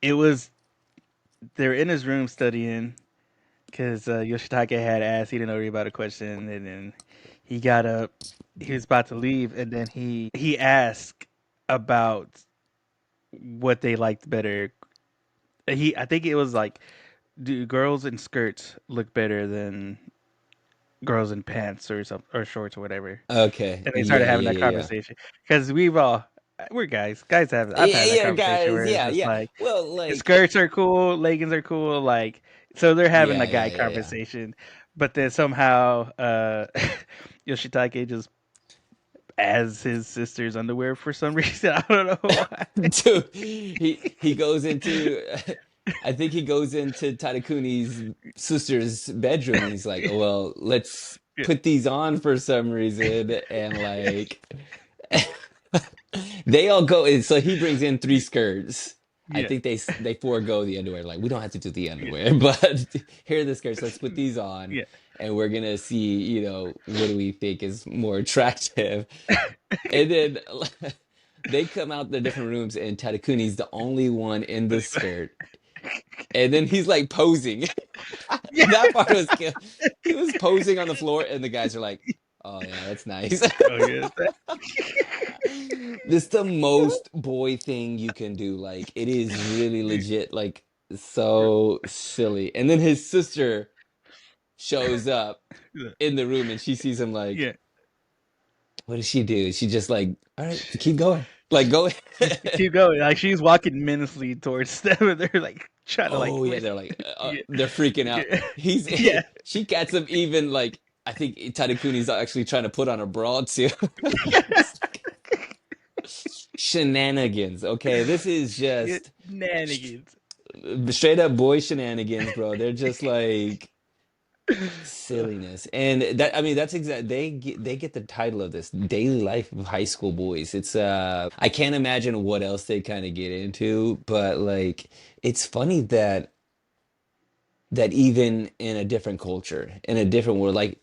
Speaker 1: It was they were in his room studying because Yoshitake had asked. He didn't know about a question, and then he got up. He was about to leave, and then he asked about what they liked better. I think it was like do girls in skirts look better than girls in pants or some or shorts or whatever?
Speaker 2: Okay.
Speaker 1: And they started
Speaker 2: Yeah,
Speaker 1: having
Speaker 2: yeah,
Speaker 1: that
Speaker 2: yeah, yeah.
Speaker 1: conversation because we're guys. Guys have I've
Speaker 2: Yeah,
Speaker 1: had that
Speaker 2: yeah,
Speaker 1: conversation
Speaker 2: guys.
Speaker 1: where it's
Speaker 2: Yeah,
Speaker 1: just
Speaker 2: yeah.
Speaker 1: like
Speaker 2: Well, like,
Speaker 1: skirts are cool, leggings are cool, like so they're having a
Speaker 2: yeah,
Speaker 1: guy
Speaker 2: yeah, yeah, yeah.
Speaker 1: conversation, but then somehow Yoshitake just as his sister's underwear for some reason. I don't know why.
Speaker 2: Dude, he goes into I think he goes into Tadakuni's sister's bedroom and he's like, "Oh, well, let's
Speaker 1: Yeah,
Speaker 2: put these on for some reason." And like they all go and so he brings in three skirts. I
Speaker 1: yeah,
Speaker 2: think they forego the underwear. Like, we don't have to do the
Speaker 1: yeah,
Speaker 2: underwear, but here are the skirts. Let's put these on
Speaker 1: yeah.
Speaker 2: and we're gonna see, what do we think is more attractive. And then they come out their different rooms, and Tadakuni's the only one in the skirt. And then he's like posing.
Speaker 1: Yeah.
Speaker 2: That part was good. He was posing on the floor, and the guys are like, "Oh yeah, that's nice."
Speaker 1: Oh yeah.
Speaker 2: This the most boy thing you can do. Like, it is really legit. Like, so silly. And then his sister shows up
Speaker 1: Yeah.
Speaker 2: in the room, and she sees him like,
Speaker 1: Yeah.
Speaker 2: what does she do? She just like, all right, keep going. Like, go
Speaker 1: Just
Speaker 2: ahead.
Speaker 1: keep going. Like she's walking menacely towards them, and they're like trying to like
Speaker 2: Oh yeah,
Speaker 1: push.
Speaker 2: they're like,
Speaker 1: Yeah.
Speaker 2: they're freaking out.
Speaker 1: Yeah.
Speaker 2: He's
Speaker 1: Yeah.
Speaker 2: she gets him even like I think Tadakuni's actually trying to put on a bra too. It's like shenanigans. Okay, this is just
Speaker 1: Shenanigans.
Speaker 2: straight up boy shenanigans, bro. They're just like silliness, and that I mean that's exact. They get the title of this daily life of high school boys. It's I can't imagine what else they kind of get into, but like it's funny that even in a different culture, in a different world, like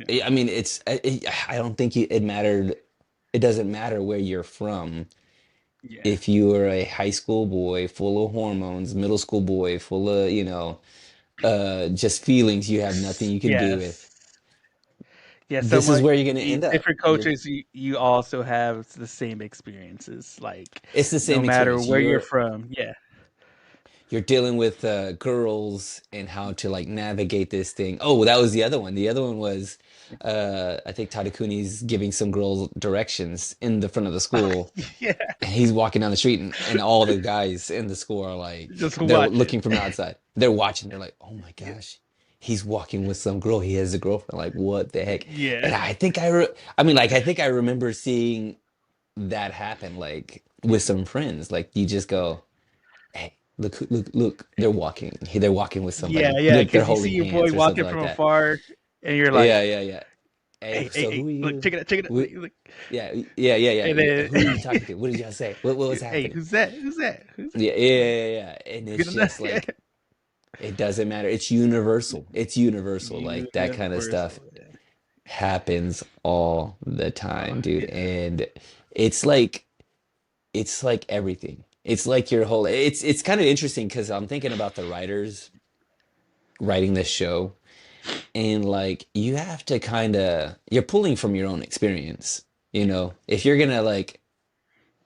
Speaker 1: Yeah.
Speaker 2: I mean, I don't think it mattered. It doesn't matter where you're from.
Speaker 1: Yeah.
Speaker 2: If you are a high school boy full of hormones, middle school boy full of, just feelings, you have nothing you can do with.
Speaker 1: Yes. Yeah.
Speaker 2: This is
Speaker 1: Somewhat.
Speaker 2: where you're going to
Speaker 1: These
Speaker 2: end up.
Speaker 1: different cultures, you also have the same experiences. Like
Speaker 2: It's the
Speaker 1: no
Speaker 2: same
Speaker 1: matter
Speaker 2: experience.
Speaker 1: where you're from. Yeah.
Speaker 2: You're dealing with girls and how to like navigate this thing. Oh, that was the other one. The other one was I think Tadakuni's giving some girls directions in the front of the school.
Speaker 1: Yeah.
Speaker 2: And he's walking down the street and all the guys in the school are like
Speaker 1: Just
Speaker 2: they're
Speaker 1: watch it.
Speaker 2: looking from the outside. They're watching. They're like, "Oh my
Speaker 1: Yeah.
Speaker 2: gosh. He's walking with some girl. He has a girlfriend. Like, what the heck?" And
Speaker 1: Yeah.
Speaker 2: I think I remember seeing that happen like with some friends. Like you just go, "Hey, look, look, look, they're walking. They're walking with
Speaker 1: Yeah.
Speaker 2: somebody.
Speaker 1: Yeah.
Speaker 2: Look, they're
Speaker 1: Because you see
Speaker 2: holding
Speaker 1: your boy
Speaker 2: hands or something
Speaker 1: walking
Speaker 2: like
Speaker 1: from
Speaker 2: that."
Speaker 1: afar, and you're like,
Speaker 2: Yeah, yeah, yeah. Hey,
Speaker 1: "Hey, hey,
Speaker 2: so
Speaker 1: hey!
Speaker 2: who are
Speaker 1: Look,
Speaker 2: you?
Speaker 1: check it out, check it out!"
Speaker 2: Wh-
Speaker 1: Like,
Speaker 2: Yeah, yeah, yeah,
Speaker 1: and
Speaker 2: yeah.
Speaker 1: then,
Speaker 2: Who are you talking to? What did y'all say? What was
Speaker 1: hey,
Speaker 2: happening?
Speaker 1: who's that? Who's that? Who's that?
Speaker 2: Yeah, yeah, yeah, yeah. And
Speaker 1: Good
Speaker 2: it's
Speaker 1: enough.
Speaker 2: just like it doesn't matter. It's universal. It's universal. Like that kind of stuff
Speaker 1: Universal. Yeah.
Speaker 2: happens all the
Speaker 1: Oh,
Speaker 2: time, dude.
Speaker 1: yeah.
Speaker 2: And it's like it's like everything. It's like your whole it's kind of interesting because I'm thinking about the writers writing this show and like you have to kind of you're pulling from your own experience,
Speaker 1: Yeah.
Speaker 2: if you're gonna like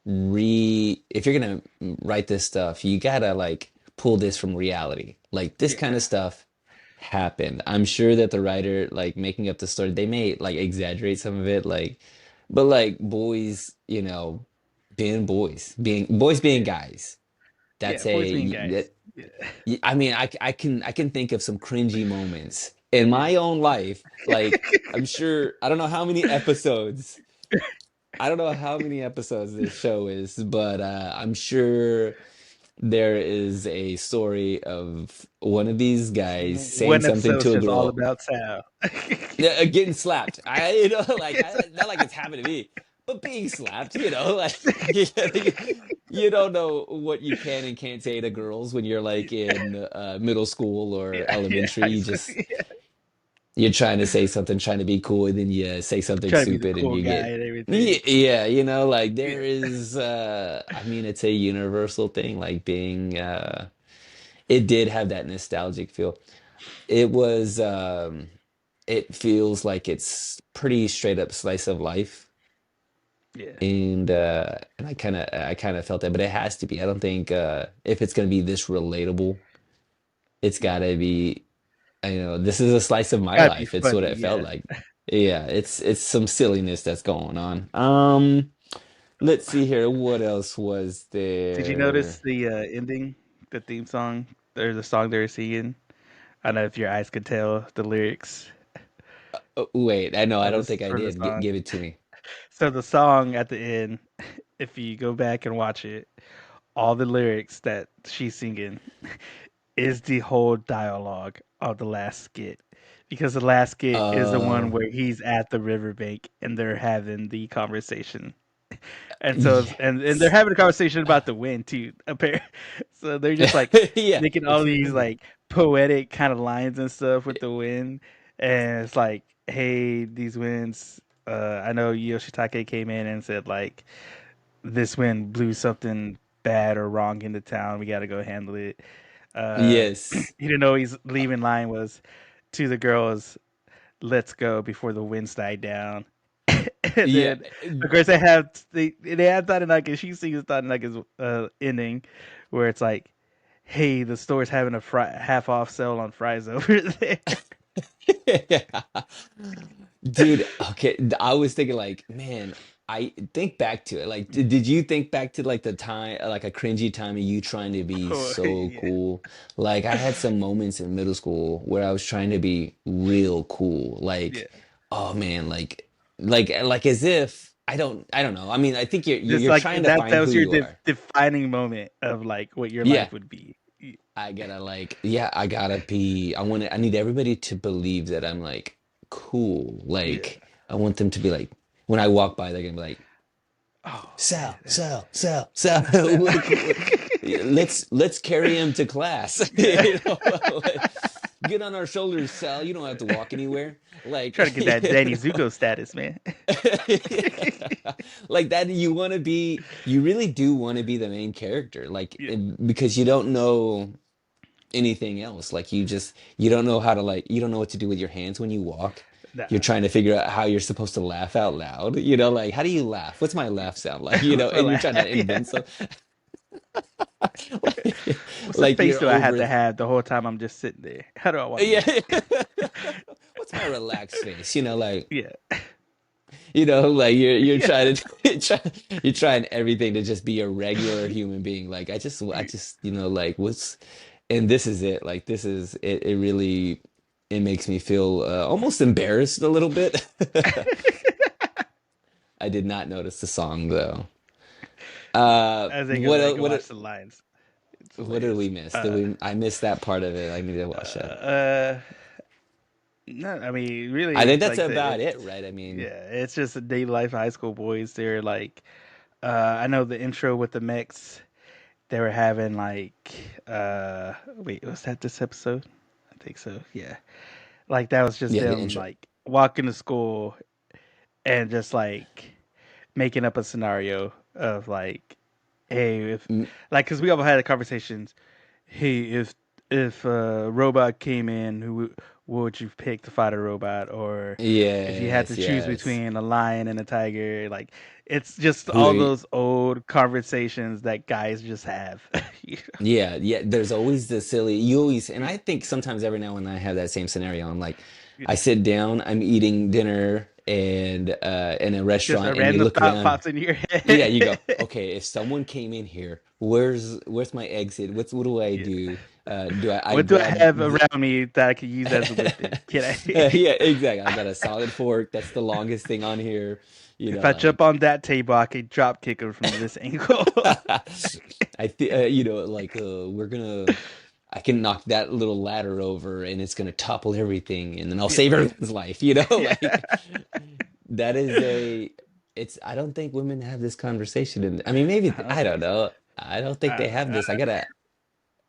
Speaker 2: if you're gonna write this stuff, you gotta like pull this from reality. Like this kind
Speaker 1: Yeah.
Speaker 2: of stuff happened. I'm sure that the writer like making up the story, they may like exaggerate some of it, like, but like boys, being boys, being
Speaker 1: Yeah.
Speaker 2: guys.
Speaker 1: Yeah.
Speaker 2: That's
Speaker 1: Boys being
Speaker 2: a
Speaker 1: guys.
Speaker 2: that
Speaker 1: Yeah.
Speaker 2: I mean, I can think of some cringy moments in
Speaker 1: Yeah.
Speaker 2: my own life. Like I'm sure I don't know how many episodes. I don't know how many episodes this show is, but I'm sure there is a story of one of these guys saying
Speaker 1: One
Speaker 2: something
Speaker 1: episode's
Speaker 2: to a
Speaker 1: just all
Speaker 2: girl,
Speaker 1: about Sal.
Speaker 2: yeah, getting slapped. Like not like it's happened to me, but being slapped. Like you don't know what you can and can't say to girls when you're like in middle school or
Speaker 1: Yeah. Yeah.
Speaker 2: elementary. You're trying to say something, trying to be cool, and then you say something
Speaker 1: Try to be the
Speaker 2: stupid, and
Speaker 1: cool
Speaker 2: you
Speaker 1: guy
Speaker 2: get
Speaker 1: and everything.
Speaker 2: yeah, like there
Speaker 1: Yeah.
Speaker 2: is. I mean, it's a universal thing. Like being, it did have that nostalgic feel. It was. It feels like it's pretty straight up slice of life,
Speaker 1: Yeah.
Speaker 2: and I kind of felt that, but it has to be. I don't think if it's gonna be this relatable, it's gotta be, this is a slice of my
Speaker 1: Gotta be
Speaker 2: life. It's what
Speaker 1: funny,
Speaker 2: it felt
Speaker 1: yeah.
Speaker 2: like. Yeah, it's some silliness that's going on. Let's see here. What else was
Speaker 1: Did you notice
Speaker 2: there?
Speaker 1: the ending, the theme song, or the song they were singing? I don't know if your eyes could tell the lyrics
Speaker 2: Oh, wait, I know, I
Speaker 1: of
Speaker 2: don't think I
Speaker 1: from the
Speaker 2: did.
Speaker 1: song.
Speaker 2: Give it to me.
Speaker 1: So the song at the end, if you go back and watch it, all the lyrics that she's singing is the whole dialogue of the last skit. Because the last skit is the one
Speaker 2: Oh,
Speaker 1: where he's at the riverbank and they're having the conversation. And so and they're
Speaker 2: yes.
Speaker 1: having a conversation about the wind too. So they're just like
Speaker 2: Yeah,
Speaker 1: making all
Speaker 2: it's
Speaker 1: these
Speaker 2: windy.
Speaker 1: like poetic kind of lines and stuff with the wind. And it's like, hey, these winds. I know Yoshitake came in and said like this wind blew something bad or wrong into town. We got to go handle it.
Speaker 2: Yes.
Speaker 1: He didn't know his leaving line was to the girls, "Let's go before the winds die down." And
Speaker 2: Yeah.
Speaker 1: then, of course, they have Tadanaka. She sings Tadanaka's ending, where it's like, "Hey, the store's having a half off sale on fries over there."
Speaker 2: Dude, okay, I was thinking like, man, I think back to it. Like, did you think back to like the time, like a cringy time of you trying to be
Speaker 1: Oh
Speaker 2: so
Speaker 1: yeah,
Speaker 2: cool? Like, I had some moments in middle school where I was trying to be real cool.
Speaker 1: yeah.
Speaker 2: Like, oh man, like as if I don't know. I mean, I think you're
Speaker 1: Just
Speaker 2: you're
Speaker 1: like
Speaker 2: trying to
Speaker 1: that
Speaker 2: find who
Speaker 1: was your
Speaker 2: you are.
Speaker 1: defining moment of like what your
Speaker 2: Yeah,
Speaker 1: life would be.
Speaker 2: I gotta yeah, I gotta be, I need everybody to believe that I'm like cool.
Speaker 1: Yeah.
Speaker 2: Like, I want them to be like, when I walk by, they're gonna be like,
Speaker 1: Oh
Speaker 2: Sal,
Speaker 1: man,
Speaker 2: Sal, Sal, Sal,
Speaker 1: so,
Speaker 2: let's carry him to class.
Speaker 1: yeah.
Speaker 2: Like, get on our shoulders, Sal. You don't have to walk anywhere. Like,
Speaker 1: Trying to get that Danny Zuko status, man.
Speaker 2: like that, you really do want to be the main character, like,
Speaker 1: Yeah.
Speaker 2: because you don't know anything else. Like, you don't know how to, like, you don't know what to do with your hands when you walk. You're
Speaker 1: Nah.
Speaker 2: trying to figure out how you're supposed to laugh out loud. Like, how do you laugh? What's my laugh sound like?
Speaker 1: What's my
Speaker 2: And you're
Speaker 1: laugh?
Speaker 2: trying to
Speaker 1: Yeah.
Speaker 2: invent some like,
Speaker 1: What's the
Speaker 2: like
Speaker 1: face
Speaker 2: you're
Speaker 1: do I have
Speaker 2: over.
Speaker 1: to have the whole time I'm just sitting there? How do I want to
Speaker 2: Yeah.
Speaker 1: look?
Speaker 2: What's my relaxed face? Like,
Speaker 1: Yeah.
Speaker 2: like you're
Speaker 1: Yeah.
Speaker 2: trying to you're trying everything to just be a regular human being. Like, I just, like, what's, and this is it. Like, this is it. It really, it makes me feel almost embarrassed a little bit. I did not notice the song though.
Speaker 1: As they go back and
Speaker 2: What
Speaker 1: watch the lines. It's
Speaker 2: what did we
Speaker 1: hilarious.
Speaker 2: miss? I missed that part of it. I need to watch that.
Speaker 1: Uh, no, I mean,
Speaker 2: I
Speaker 1: really,
Speaker 2: think that's
Speaker 1: like I said,
Speaker 2: about
Speaker 1: it's
Speaker 2: it, right? I mean,
Speaker 1: yeah, it's just a daily life of high school boys. They're like, I know the intro with the mechs. They were having like, wait, was that this episode? I think so. Yeah, like that was just
Speaker 2: yeah, the
Speaker 1: them
Speaker 2: intro.
Speaker 1: like walking to school and just like making up a scenario of like, hey, if
Speaker 2: Mm,
Speaker 1: like, because we all had conversations. Hey, if a robot came in, what would you pick to fight a robot? Or if you had to
Speaker 2: yes,
Speaker 1: choose
Speaker 2: yes.
Speaker 1: between a lion and a tiger, like it's just
Speaker 2: Who?
Speaker 1: all those old conversations that guys just have. You
Speaker 2: Yeah, yeah. There's always the silly. You always, and
Speaker 1: know?
Speaker 2: I think sometimes every now and then I have that same scenario. I'm like,
Speaker 1: Yeah.
Speaker 2: I sit down, I'm eating dinner and in a
Speaker 1: Just a
Speaker 2: restaurant, and you
Speaker 1: random
Speaker 2: look
Speaker 1: thought
Speaker 2: around.
Speaker 1: pops in your
Speaker 2: Yeah,
Speaker 1: head.
Speaker 2: you go, okay, if someone came in here, where's my exit? What do I
Speaker 1: Yeah.
Speaker 2: do? I
Speaker 1: What do I
Speaker 2: grab
Speaker 1: have
Speaker 2: the
Speaker 1: around me that I could use as a weapon? Can I?
Speaker 2: yeah, exactly. I got a solid fork. That's the longest thing on here.
Speaker 1: If I jump
Speaker 2: Like,
Speaker 1: on that table, I could drop kick him from this angle.
Speaker 2: I think, like, I can knock that little ladder over and it's gonna topple everything, and then I'll
Speaker 1: Yeah.
Speaker 2: save everyone's life.
Speaker 1: Yeah.
Speaker 2: Like, that is I don't think women have this conversation. And I mean, maybe,
Speaker 1: I don't
Speaker 2: I don't
Speaker 1: think so.
Speaker 2: know. I don't think they have
Speaker 1: I
Speaker 2: this.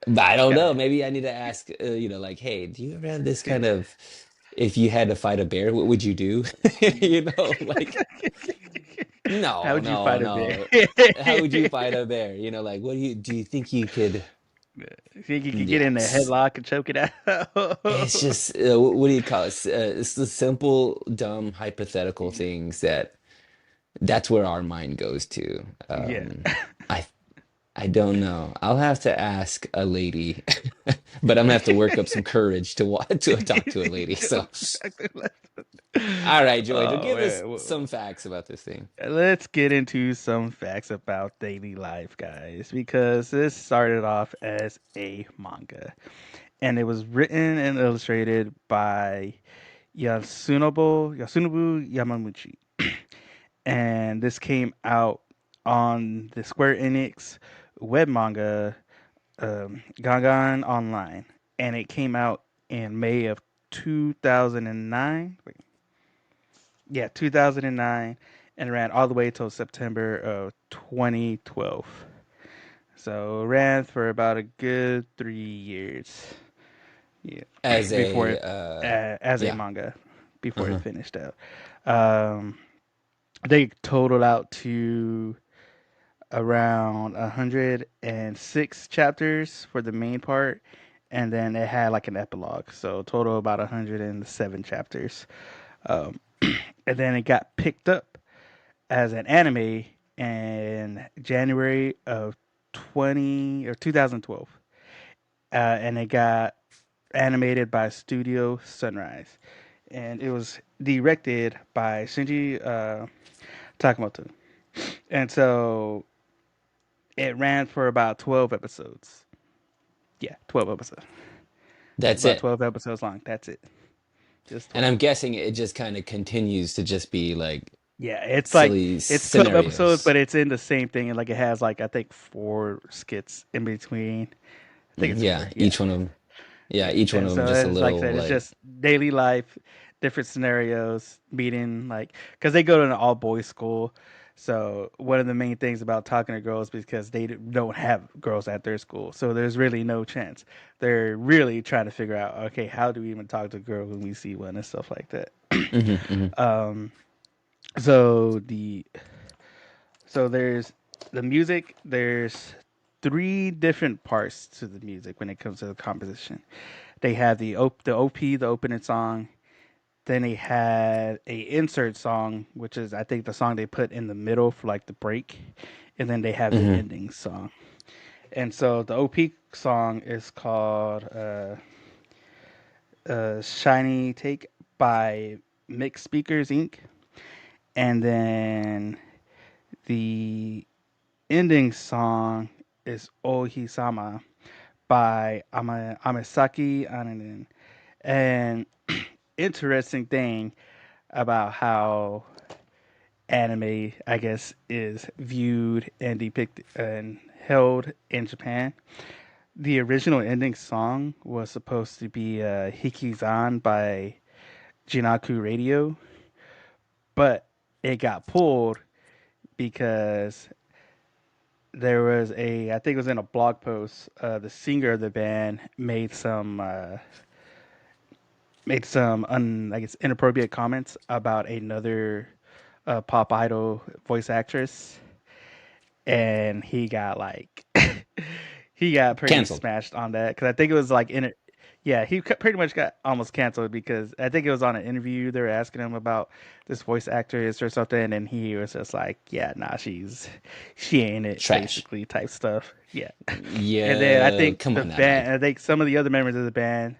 Speaker 2: But I don't know.
Speaker 1: gotta,
Speaker 2: Maybe I need to ask, like, hey, do you ever have this
Speaker 1: yeah.
Speaker 2: kind of, if you had to fight a bear, what would you do? Like,
Speaker 1: How
Speaker 2: no,
Speaker 1: would you
Speaker 2: no,
Speaker 1: fight a bear?
Speaker 2: no. How would you fight a bear? Like, do you think you could?
Speaker 1: You think you could get in a
Speaker 2: Yes.
Speaker 1: headlock and choke it
Speaker 2: It's
Speaker 1: out?
Speaker 2: just, what do you call it? It's the simple, dumb, hypothetical things that's where our mind goes to.
Speaker 1: Yeah.
Speaker 2: I I don't know. I'll have to ask a lady, but I'm gonna have to work up some courage to to talk to a lady. So, all right, Joey,
Speaker 1: Oh
Speaker 2: give us
Speaker 1: man.
Speaker 2: some facts about this thing.
Speaker 1: Let's get into some facts about daily life, guys, because this started off as a manga, and it was written and illustrated by Yasunobu Yamamuchi, and this came out on the Square Enix web manga Gangan Online, and it came out in May of 2009. Wait, yeah, 2009, and ran all the way till September of 2012. So it ran for about a good 3 years. Yeah,
Speaker 2: As
Speaker 1: before
Speaker 2: a
Speaker 1: it as a
Speaker 2: yeah.
Speaker 1: manga before it
Speaker 2: Uh-huh.
Speaker 1: finished out. Um, they totaled out to around 106 chapters for the main part, and then it had like an epilogue, so total about 107 chapters. Um, and then it got picked up as an anime in January of 2012, and it got animated by Studio Sunrise, and it was directed by Shinji Takamoto, and so it ran for about 12 episodes. Yeah, 12 episodes. It's
Speaker 2: That's
Speaker 1: about
Speaker 2: it.
Speaker 1: 12 episodes long. That's it. Just
Speaker 2: And
Speaker 1: 12.
Speaker 2: I'm guessing it just kind of continues to just be like
Speaker 1: Yeah, it's like
Speaker 2: silly
Speaker 1: it's 12 episodes,
Speaker 2: scenarios.
Speaker 1: but it's in the same thing, and like it has like I think four skits in between. I think it's
Speaker 2: Yeah,
Speaker 1: four. Yeah,
Speaker 2: each one of them. Yeah,
Speaker 1: yeah.
Speaker 2: each one
Speaker 1: And
Speaker 2: of them
Speaker 1: so
Speaker 2: just a
Speaker 1: it's like I
Speaker 2: little
Speaker 1: said, it's
Speaker 2: like
Speaker 1: just daily life, different scenarios, meeting like because they go to an all boys school. So one of the main things about talking to girls because they don't have girls at their school, so there's really no chance. They're really trying to figure out, okay, how do we even talk to a girl when we see one and stuff like that.
Speaker 2: hmm hmm
Speaker 1: Um, so there's the music. There's three different parts to the music when it comes to the composition. They have the OP, the opening song. Then they had a insert song, which is I think the song they put in the middle for like the break, and then they have the
Speaker 2: hmm
Speaker 1: ending song. And so the OP song is called "Shiny Take" by Mix Speakers Inc. And then the ending song is Ohisama by Amasaki Ananin. And interesting thing about how anime, I guess, is viewed and depicted and held in Japan. The original ending song was supposed to be Hikizan by Jinaku Radio, but it got pulled because there was I think it was in a blog post, the singer of the band made some I guess inappropriate comments about another pop idol voice actress, and he got like he got pretty
Speaker 2: canceled.
Speaker 1: smashed on that because I think it was like in it. Yeah, he pretty much got almost canceled because I think it was on an interview. They were asking him about this voice actress or something, and he was just like, "Yeah, nah, she ain't it,"
Speaker 2: Trash.
Speaker 1: basically type stuff. Yeah, and then I
Speaker 2: Yeah,
Speaker 1: think
Speaker 2: come
Speaker 1: the
Speaker 2: on now, man.
Speaker 1: band, I think some of the other members of the band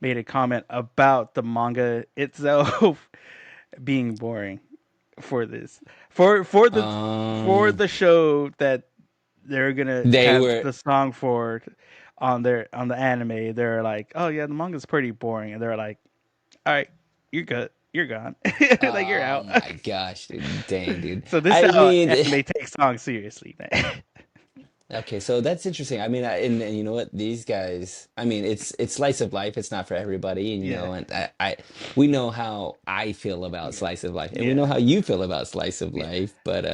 Speaker 1: made a comment about the manga itself being boring for this for
Speaker 2: Um,
Speaker 1: the show that they're gonna
Speaker 2: they
Speaker 1: have
Speaker 2: were
Speaker 1: the song for on the anime. They're like, oh yeah, the manga's pretty boring, and they're like, all right, you're good, you're gone, like you're
Speaker 2: oh
Speaker 1: out.
Speaker 2: my gosh, dude. Dang, dude.
Speaker 1: So this
Speaker 2: I
Speaker 1: is how
Speaker 2: mean,
Speaker 1: anime takes songs seriously, man.
Speaker 2: okay, so that's interesting. I mean, and you know what? These guys, I mean, it's slice of life. It's not for everybody, and you
Speaker 1: Yeah,
Speaker 2: know, and we know how I feel about
Speaker 1: yeah,
Speaker 2: slice of life, and we know
Speaker 1: yeah,
Speaker 2: how you feel about slice of
Speaker 1: yeah.
Speaker 2: life. But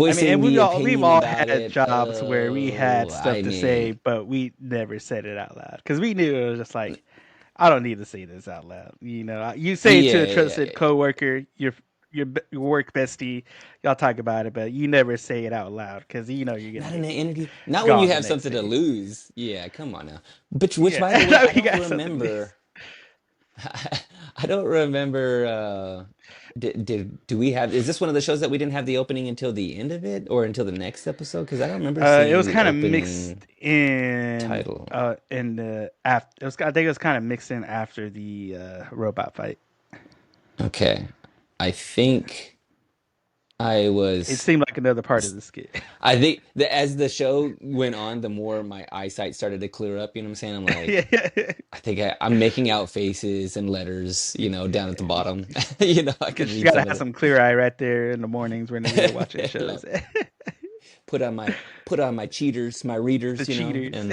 Speaker 1: I mean,
Speaker 2: voicing
Speaker 1: and
Speaker 2: the
Speaker 1: we've
Speaker 2: opinion
Speaker 1: all
Speaker 2: about
Speaker 1: had
Speaker 2: it,
Speaker 1: jobs where we had stuff
Speaker 2: I
Speaker 1: to say,
Speaker 2: mean,
Speaker 1: but we never said it out loud because we knew it was just like, I don't need to say this out loud. You know, you say it to a
Speaker 2: yeah,
Speaker 1: trusted
Speaker 2: yeah,
Speaker 1: coworker, your work bestie, y'all talk about it, but you never say it out loud because you know you're gonna
Speaker 2: not in
Speaker 1: get
Speaker 2: an interview. Not when you
Speaker 1: gone the
Speaker 2: have
Speaker 1: next
Speaker 2: something to
Speaker 1: day.
Speaker 2: lose. Yeah, come on now. Which
Speaker 1: Yeah,
Speaker 2: by the way, I
Speaker 1: you
Speaker 2: don't
Speaker 1: got something to do.
Speaker 2: remember. I don't remember. do we have, is this one of the shows that we didn't have the opening until the end of it or until the next episode? Because I don't remember
Speaker 1: It
Speaker 2: seeing
Speaker 1: was
Speaker 2: the
Speaker 1: kind of
Speaker 2: opening
Speaker 1: mixed
Speaker 2: title.
Speaker 1: in the after. It was I think it was kind of mixed in after the robot fight.
Speaker 2: Okay. I think I
Speaker 1: It
Speaker 2: was
Speaker 1: seemed like another part of the skit.
Speaker 2: I think that as the show went on, the more my eyesight started to clear up, you know what I'm saying? I'm like,
Speaker 1: Yeah,
Speaker 2: I think I'm making out faces and letters, down at the bottom. You know, I could
Speaker 1: because you
Speaker 2: read
Speaker 1: gotta
Speaker 2: some of
Speaker 1: have
Speaker 2: the
Speaker 1: some clear eye right there in the mornings whenever you're watching
Speaker 2: like
Speaker 1: shows.
Speaker 2: put on my put on my cheaters, my
Speaker 1: The
Speaker 2: readers,
Speaker 1: cheaters.
Speaker 2: and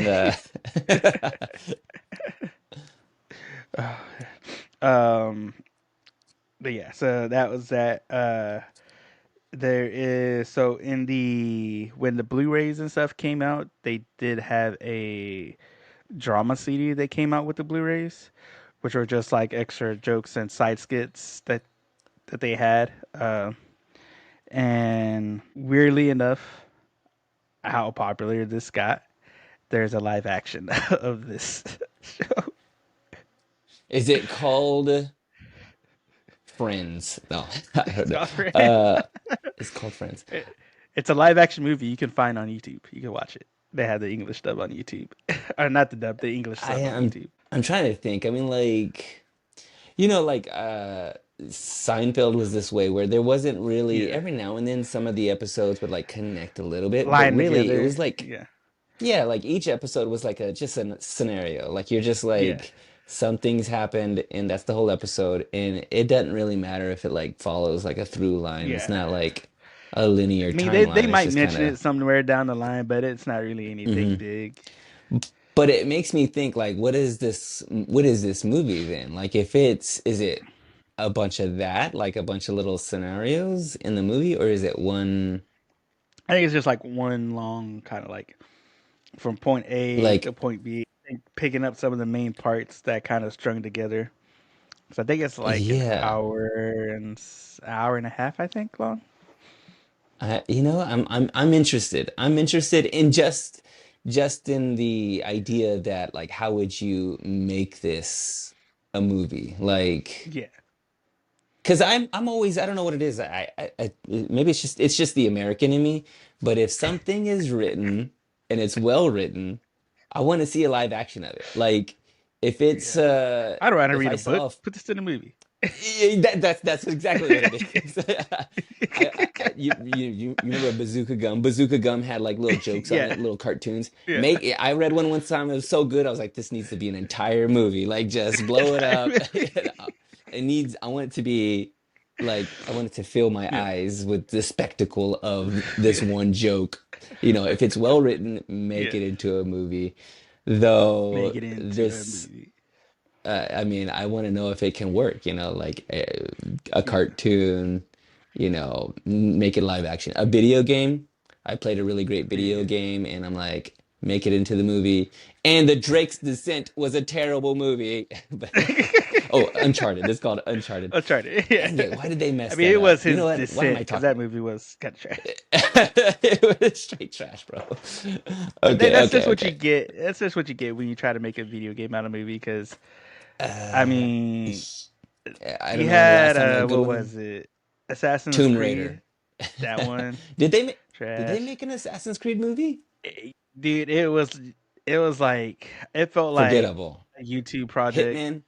Speaker 1: um, but yeah, so that was that. There is so in the when the Blu-rays and stuff came out, they did have a drama CD that came out with the Blu-rays, which were just like extra jokes and side skits that they had. And weirdly enough, how popular this got, there's a live action of this show.
Speaker 2: is it called Friends? No, I don't
Speaker 1: It's
Speaker 2: know.
Speaker 1: called Friends.
Speaker 2: Uh, it's called Friends.
Speaker 1: It's a live action movie you can find on YouTube. You can watch it. They have the English dub on YouTube, or not the dub, the English
Speaker 2: I
Speaker 1: sub on
Speaker 2: am
Speaker 1: YouTube.
Speaker 2: I'm trying to think. I mean, like, like Seinfeld was this way where there wasn't really
Speaker 1: Yeah,
Speaker 2: every now and then some of the episodes would like connect a little bit, but
Speaker 1: lying
Speaker 2: really it
Speaker 1: together.
Speaker 2: was like
Speaker 1: Yeah,
Speaker 2: yeah, like each episode was like a just a scenario. Like you're just
Speaker 1: yeah,
Speaker 2: like some things happened and that's the whole episode and it doesn't really matter if it like follows like a through line. It's
Speaker 1: yeah.
Speaker 2: not like a linear
Speaker 1: I mean, they
Speaker 2: timeline. It's
Speaker 1: might
Speaker 2: just kind
Speaker 1: mention
Speaker 2: of
Speaker 1: it somewhere down the line, but it's not really anything big.
Speaker 2: but it makes me think like what is this movie then? Like if it's is it a bunch of that, like a bunch of little scenarios in the movie, or is it one
Speaker 1: I think it's just like one long kind of like from point A to
Speaker 2: like
Speaker 1: point B, and picking up some of the main parts that kind of strung together. So I think it's like an
Speaker 2: yeah.
Speaker 1: hour and a half, I think, long.
Speaker 2: I'm interested. I'm interested in just in the idea that like how would you make this a movie? Like
Speaker 1: Yeah,
Speaker 2: because I'm always I don't know what it is. Maybe it's just the American in me, but if something is written and it's well written, I want to see a live action of it. Like if it's
Speaker 1: yeah. I don't want to
Speaker 2: if
Speaker 1: read
Speaker 2: I
Speaker 1: a book.
Speaker 2: saw
Speaker 1: Put this in a movie.
Speaker 2: that's exactly what it is. You remember Bazooka Gum? Bazooka Gum had like little jokes on
Speaker 1: Yeah,
Speaker 2: it, little cartoons.
Speaker 1: yeah.
Speaker 2: I read one time. It was so good. I was like, this needs to be an entire movie. Like, just blow it
Speaker 1: Entire
Speaker 2: up.
Speaker 1: movie.
Speaker 2: It needs. I want it to be like I want it to fill my
Speaker 1: Yeah,
Speaker 2: eyes with the spectacle of this
Speaker 1: yeah,
Speaker 2: one joke. If it's well written, make
Speaker 1: yeah.
Speaker 2: it into a movie. Though
Speaker 1: Make it into a
Speaker 2: this
Speaker 1: movie.
Speaker 2: I mean, I want to know if it can work, like a
Speaker 1: Yeah.
Speaker 2: cartoon, make it live action. A video game. I played a really great video
Speaker 1: Yeah.
Speaker 2: game, and I'm like, make it into the movie. And the Drake's Descent was a terrible movie. Oh, Uncharted. It's called Uncharted.
Speaker 1: Uncharted. Yeah.
Speaker 2: Dang it, why did they
Speaker 1: I
Speaker 2: mess
Speaker 1: mean,
Speaker 2: that
Speaker 1: it was
Speaker 2: up? You know
Speaker 1: his
Speaker 2: what? Why am
Speaker 1: descent
Speaker 2: I
Speaker 1: because
Speaker 2: talking?
Speaker 1: that movie was kind of trash.
Speaker 2: It was straight trash, bro.
Speaker 1: But
Speaker 2: Okay,
Speaker 1: that's
Speaker 2: okay,
Speaker 1: just what you
Speaker 2: okay.
Speaker 1: get. That's just what you get when you try to make a video game out of a movie. Because I
Speaker 2: Uh,
Speaker 1: mean,
Speaker 2: I don't
Speaker 1: you
Speaker 2: know when the last
Speaker 1: had
Speaker 2: time a good
Speaker 1: what
Speaker 2: one.
Speaker 1: was it? Assassin's
Speaker 2: Tomb
Speaker 1: Creed.
Speaker 2: Raider.
Speaker 1: That one
Speaker 2: Did they make did they
Speaker 1: trash.
Speaker 2: make an Assassin's Creed movie?
Speaker 1: Dude, it was like it felt like
Speaker 2: Forgettable.
Speaker 1: a YouTube project
Speaker 2: Hitman.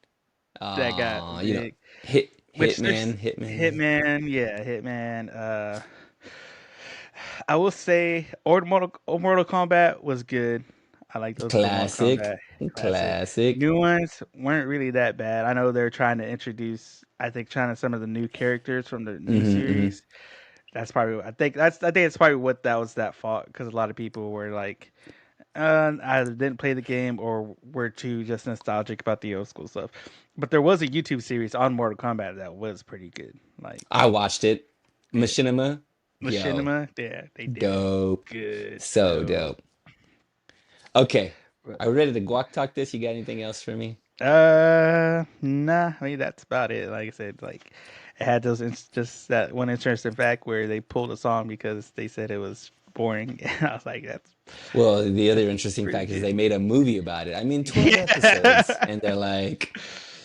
Speaker 1: that got big. Which there's
Speaker 2: Hitman.
Speaker 1: Hitman, yeah, Hitman. I will say, Mortal Kombat was good. I like those old Mortal
Speaker 2: Classic.
Speaker 1: Kombat classic.
Speaker 2: Classic.
Speaker 1: New ones weren't really that bad. I know they're trying to introduce, I think, trying to some of the new characters from the new
Speaker 2: Hmm.
Speaker 1: series. That's probably, I think it's probably what that was that fault because a lot of people were like, either didn't play the game or were too just nostalgic about the old school stuff. But there was a YouTube series on Mortal Kombat that was pretty good. Like,
Speaker 2: I watched it.
Speaker 1: yeah,
Speaker 2: Machinima. Yo,
Speaker 1: Machinima, yeah, they did it
Speaker 2: dope.
Speaker 1: good
Speaker 2: So
Speaker 1: though.
Speaker 2: dope. Okay.
Speaker 1: But,
Speaker 2: Are we ready to guac talk this? You got anything else for me?
Speaker 1: nah. I mean, that's about it. Like I said, like it had just that one interesting fact where they pulled a song because they said it was boring. And I was like,
Speaker 2: Well, the other
Speaker 1: that's
Speaker 2: interesting
Speaker 1: pretty
Speaker 2: fact is
Speaker 1: good.
Speaker 2: they made a movie about it. I mean, 12 episodes,
Speaker 1: Yeah.
Speaker 2: and they're like,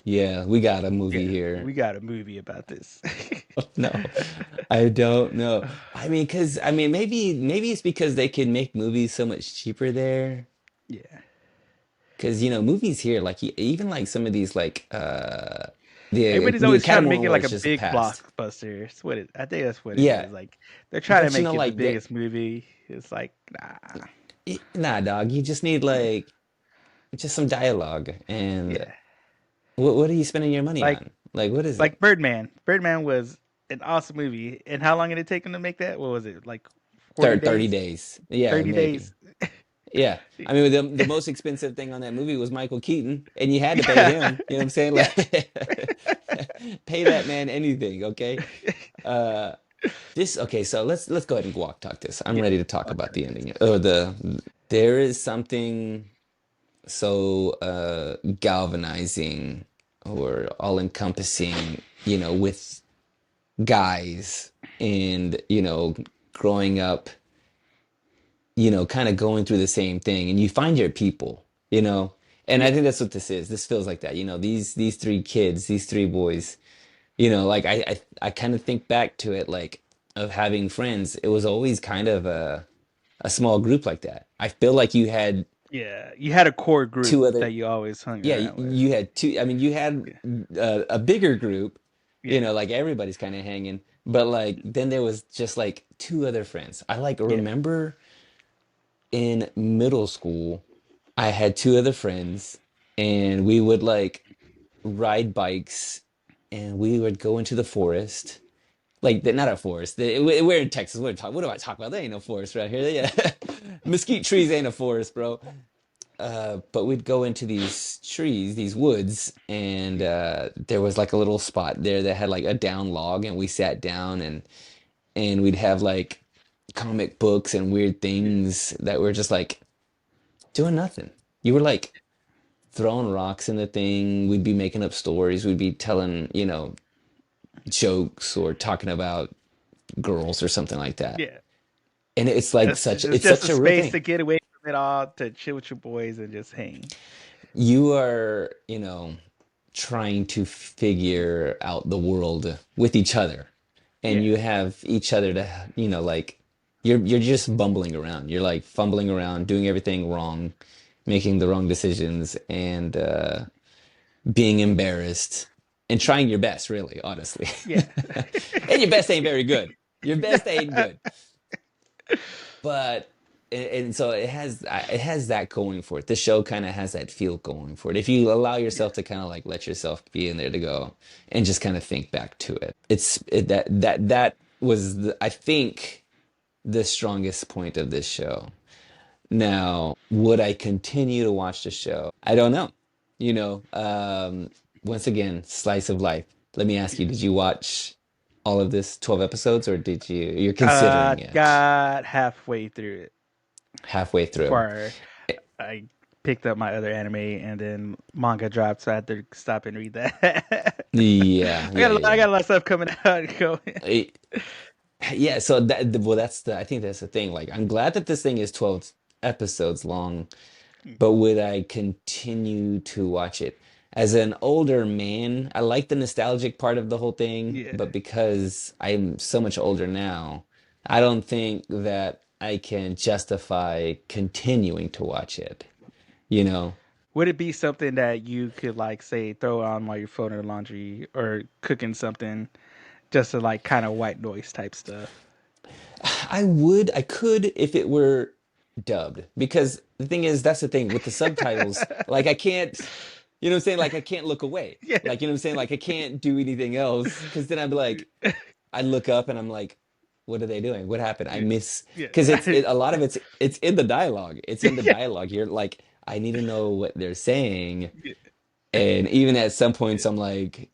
Speaker 2: yeah, we got a movie
Speaker 1: Yeah,
Speaker 2: here.
Speaker 1: we got a movie about this.
Speaker 2: No, I don't know. I mean, because I mean, maybe it's because they can make movies so much cheaper there.
Speaker 1: Yeah.
Speaker 2: Because movies here, like even like some of these like
Speaker 1: Everybody's
Speaker 2: the
Speaker 1: always trying to
Speaker 2: Academy
Speaker 1: make it like
Speaker 2: Awards
Speaker 1: a
Speaker 2: just
Speaker 1: big
Speaker 2: passed.
Speaker 1: blockbuster. It's what it, I think that's what it
Speaker 2: Yeah,
Speaker 1: is. Like they're trying to
Speaker 2: but
Speaker 1: make it the
Speaker 2: like that,
Speaker 1: biggest movie. It's like nah.
Speaker 2: nah, dog. You just need like just some dialogue. And
Speaker 1: Yeah.
Speaker 2: what are you spending your money
Speaker 1: Like
Speaker 2: on? Like what is it?
Speaker 1: like Birdman. Birdman was an awesome movie. And how long did it take them to make that? What was it? Like 40
Speaker 2: 30
Speaker 1: days?
Speaker 2: days. Yeah,
Speaker 1: 30
Speaker 2: maybe.
Speaker 1: days.
Speaker 2: Yeah. I mean, the most expensive thing on that movie was Michael Keaton, and you had to pay
Speaker 1: Yeah.
Speaker 2: him. You know what I'm saying?
Speaker 1: Yeah.
Speaker 2: Like, pay that man anything, okay? Uh, okay, so let's go ahead and walk talk this. I'm
Speaker 1: Yeah.
Speaker 2: ready to talk
Speaker 1: I'll
Speaker 2: about
Speaker 1: talk
Speaker 2: the
Speaker 1: this.
Speaker 2: ending. Or there is something so galvanizing or all-encompassing, with guys and, growing up, kind of going through the same thing, and you find your people, and I
Speaker 1: Yeah.
Speaker 2: think that's what this is. This feels like that, these three kids, these three boys, like I kind of think back to it, like of having friends. It was always kind of a small group like that. I feel like you had
Speaker 1: Yeah. You had a core group
Speaker 2: two other,
Speaker 1: that you always hung
Speaker 2: yeah,
Speaker 1: around with.
Speaker 2: you had two. I mean, you had
Speaker 1: Yeah.
Speaker 2: a bigger group,
Speaker 1: Yeah.
Speaker 2: like everybody's kind of hanging, but like then there was just like two other friends. I like
Speaker 1: Yeah.
Speaker 2: remember in middle school, I had two other friends, and we would like ride bikes, and we would go into the forest. Like, not a forest. We're in Texas. What do I talk about? There ain't no forest right here. Yeah. Mesquite trees ain't a forest, bro. But we'd go into these trees, these woods, and there was like a little spot there that had like a down log, and we sat down, and we'd have like comic books and weird
Speaker 1: Yeah.
Speaker 2: things that were just like doing nothing. You were like throwing rocks in the thing. We'd be making up stories. We'd be telling, jokes or talking about girls or something like that.
Speaker 1: Yeah.
Speaker 2: And it's like
Speaker 1: It's
Speaker 2: it's
Speaker 1: just a
Speaker 2: such a real
Speaker 1: space
Speaker 2: thing.
Speaker 1: to get away from it all, to chill with your boys and just hang.
Speaker 2: You are, trying to figure out the world with each other. And
Speaker 1: Yeah.
Speaker 2: you have each other to, like you're just bumbling around. You're like fumbling around, doing everything wrong, making the wrong decisions, and being embarrassed and trying your best, really, honestly.
Speaker 1: Yeah.
Speaker 2: And your best ain't very good. Your best ain't good. But and so it has that going for it. The show kind of has that feel going for it. If you allow
Speaker 1: Yeah.
Speaker 2: yourself to kind of like let yourself be in there to go and just kind of think back to it. That was I think the strongest point of this show. Now, would I continue to watch the show? I don't know. You know, once again, slice of life. Let me ask you, did you watch all of this 12 episodes, or you're considering it
Speaker 1: Got halfway through it
Speaker 2: halfway through?
Speaker 1: before I picked up my other anime, and then manga dropped, so I had to stop and read that.
Speaker 2: Yeah,
Speaker 1: I got
Speaker 2: yeah,
Speaker 1: a lot, I
Speaker 2: yeah.
Speaker 1: got a lot of stuff coming out and going.
Speaker 2: Eh, Yeah, so well, I think that's the thing. Like, I'm glad that this thing is 12 episodes long, but would I continue to watch it? As an older man, I like the nostalgic part of the whole thing,
Speaker 1: Yeah.
Speaker 2: but because I'm so much older now, I don't think that I can justify continuing to watch it, you know?
Speaker 1: Would it be something that you could like say throw on while you're folding the laundry or cooking something, just to like kind of white noise type stuff?
Speaker 2: I could if it were dubbed, because the thing is, that's the thing with the subtitles. Like, I can't, what I'm saying? Like, I can't look away.
Speaker 1: Yeah.
Speaker 2: Like, what I'm saying? Like, I can't do anything else, because then I'd be like, I look up and I'm like, what are they doing? What happened? I
Speaker 1: Yeah.
Speaker 2: miss, because
Speaker 1: Yeah.
Speaker 2: a lot of it's in the dialogue. It's in the
Speaker 1: Yeah.
Speaker 2: dialogue. You're like, I need to know what they're saying.
Speaker 1: Yeah.
Speaker 2: And even at some points, I'm like,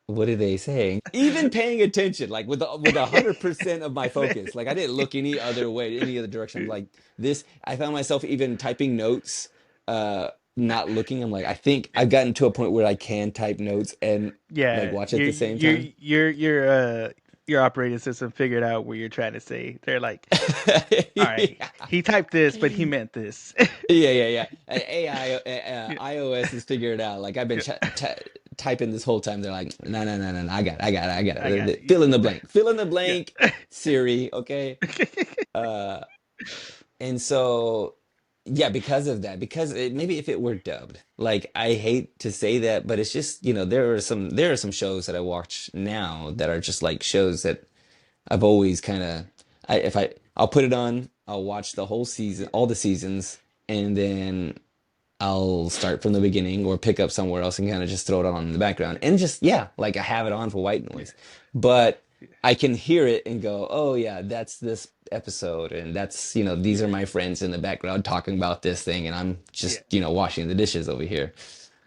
Speaker 2: what are they saying? Even paying attention, like with 100% of my focus. Like, I didn't look any other way, any other direction. I'm like this. I found myself even typing notes, not looking. I'm like, I think I've gotten to a point where I can type notes and like
Speaker 1: Yeah,
Speaker 2: watch at the same time.
Speaker 1: your operating system figured out what you're trying to say. They're like, all right,
Speaker 2: Yeah.
Speaker 1: he typed this, but he meant this.
Speaker 2: Yeah, yeah, yeah. AI,
Speaker 1: Yeah,
Speaker 2: iOS has figured it out. Like, I've been
Speaker 1: yeah,
Speaker 2: typing this whole time. They're like, no, no, no, no, no, I got it, I got it, I got
Speaker 1: I got
Speaker 2: it.
Speaker 1: it.
Speaker 2: Fill in the blank. Fill in the
Speaker 1: Yeah.
Speaker 2: blank, Siri. Okay. Uh, and so, yeah, because of that, because maybe if it were dubbed, like I hate to say that, but it's just, there are some shows that I watch now that are just like shows that I've always kind of, I'll put it on, I'll watch the whole season, all the seasons, and then I'll start from the beginning or pick up somewhere else and kind of just throw it on in the background. And just, yeah, like I have it on for white
Speaker 1: Yeah.
Speaker 2: noise. But I can hear it and go, oh, yeah, that's this episode. And that's, these are
Speaker 1: Yeah.
Speaker 2: my friends in the background talking about this thing. And I'm
Speaker 1: Yeah.
Speaker 2: just, washing the dishes over here.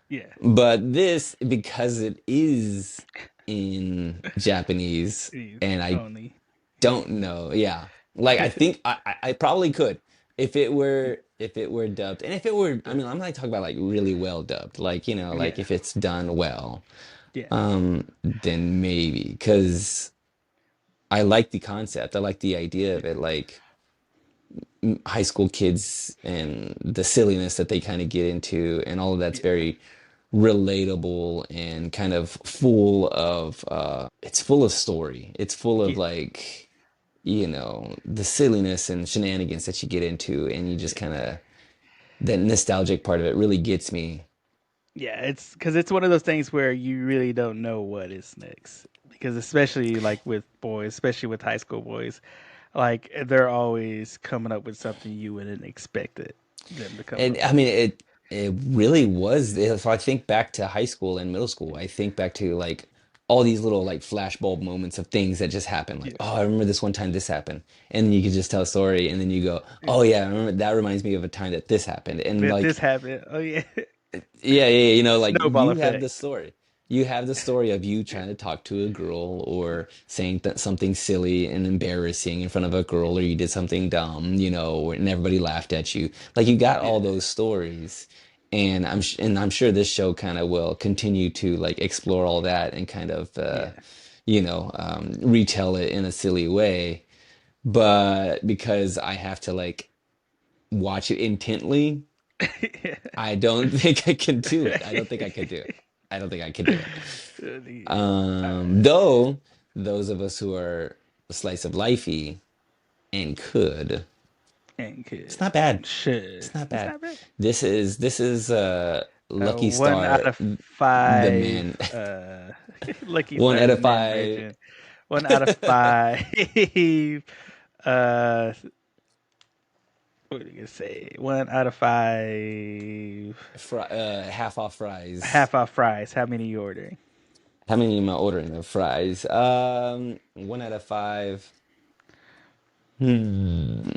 Speaker 1: Yeah.
Speaker 2: But this, because it is in Japanese
Speaker 1: He's
Speaker 2: and I
Speaker 1: only.
Speaker 2: don't know. Yeah. Like I think I probably could if it were dubbed. And if it were, I mean, I'm not talking about like really well dubbed. Like, like
Speaker 1: Yeah.
Speaker 2: if it's done well,
Speaker 1: Yeah.
Speaker 2: then maybe. 'Cause I like the concept. I like the idea of it, like high school kids and the silliness that they kind of get into and all of that's
Speaker 1: Yeah.
Speaker 2: very relatable and kind of full of it's full of story. It's full of
Speaker 1: Yeah.
Speaker 2: like the silliness and shenanigans that you get into, and you just
Speaker 1: Yeah.
Speaker 2: kind of that nostalgic part of it really gets me.
Speaker 1: Yeah, it's because it's one of those things where you really don't know what is next. Because especially like with boys, especially with high school boys, like they're always coming up with something you wouldn't expect them to come
Speaker 2: And
Speaker 1: up
Speaker 2: I
Speaker 1: with.
Speaker 2: mean, it really was. If I think back to high school and middle school, I think back to like all these little like flashbulb moments of things that just happened. Like,
Speaker 1: Yeah,
Speaker 2: oh, I remember this one time this happened, and then you could just tell a story, and then you go,
Speaker 1: yeah.
Speaker 2: oh yeah, I remember that reminds me of a time that this happened, and
Speaker 1: That this
Speaker 2: like
Speaker 1: happened. Oh yeah,
Speaker 2: yeah, yeah, like
Speaker 1: snowball
Speaker 2: you have the
Speaker 1: effect.
Speaker 2: story. You have the story of you
Speaker 1: Yeah,
Speaker 2: trying to talk to a girl or saying something silly and embarrassing in front of a girl, or you did something dumb, and everybody laughed at you. Like you got all
Speaker 1: yeah,
Speaker 2: those stories, and I'm sure this show kind of will continue to like explore all that and kind of
Speaker 1: yeah,
Speaker 2: retell it in a silly way. But because I have to like watch it intently, I don't think I can do it. I don't think I could do it. I don't think I could do it.
Speaker 1: uh,
Speaker 2: Though those of us who are slice of lifey and could,
Speaker 1: and
Speaker 2: it's
Speaker 1: could
Speaker 2: not bad.
Speaker 1: should.
Speaker 2: It's not
Speaker 1: It's
Speaker 2: bad.
Speaker 1: not bad.
Speaker 2: This is Lucky
Speaker 1: One
Speaker 2: Star,
Speaker 1: out of
Speaker 2: the
Speaker 1: five.
Speaker 2: man.
Speaker 1: Lucky
Speaker 2: One
Speaker 1: Star,
Speaker 2: out
Speaker 1: the
Speaker 2: of
Speaker 1: men
Speaker 2: five.
Speaker 1: version. 1 out of 5. uh, what are you gonna say? 1 out of 5.
Speaker 2: Half off fries.
Speaker 1: Half off fries. How many you ordering?
Speaker 2: How many am I ordering of fries? 1 out of 5. Hmm.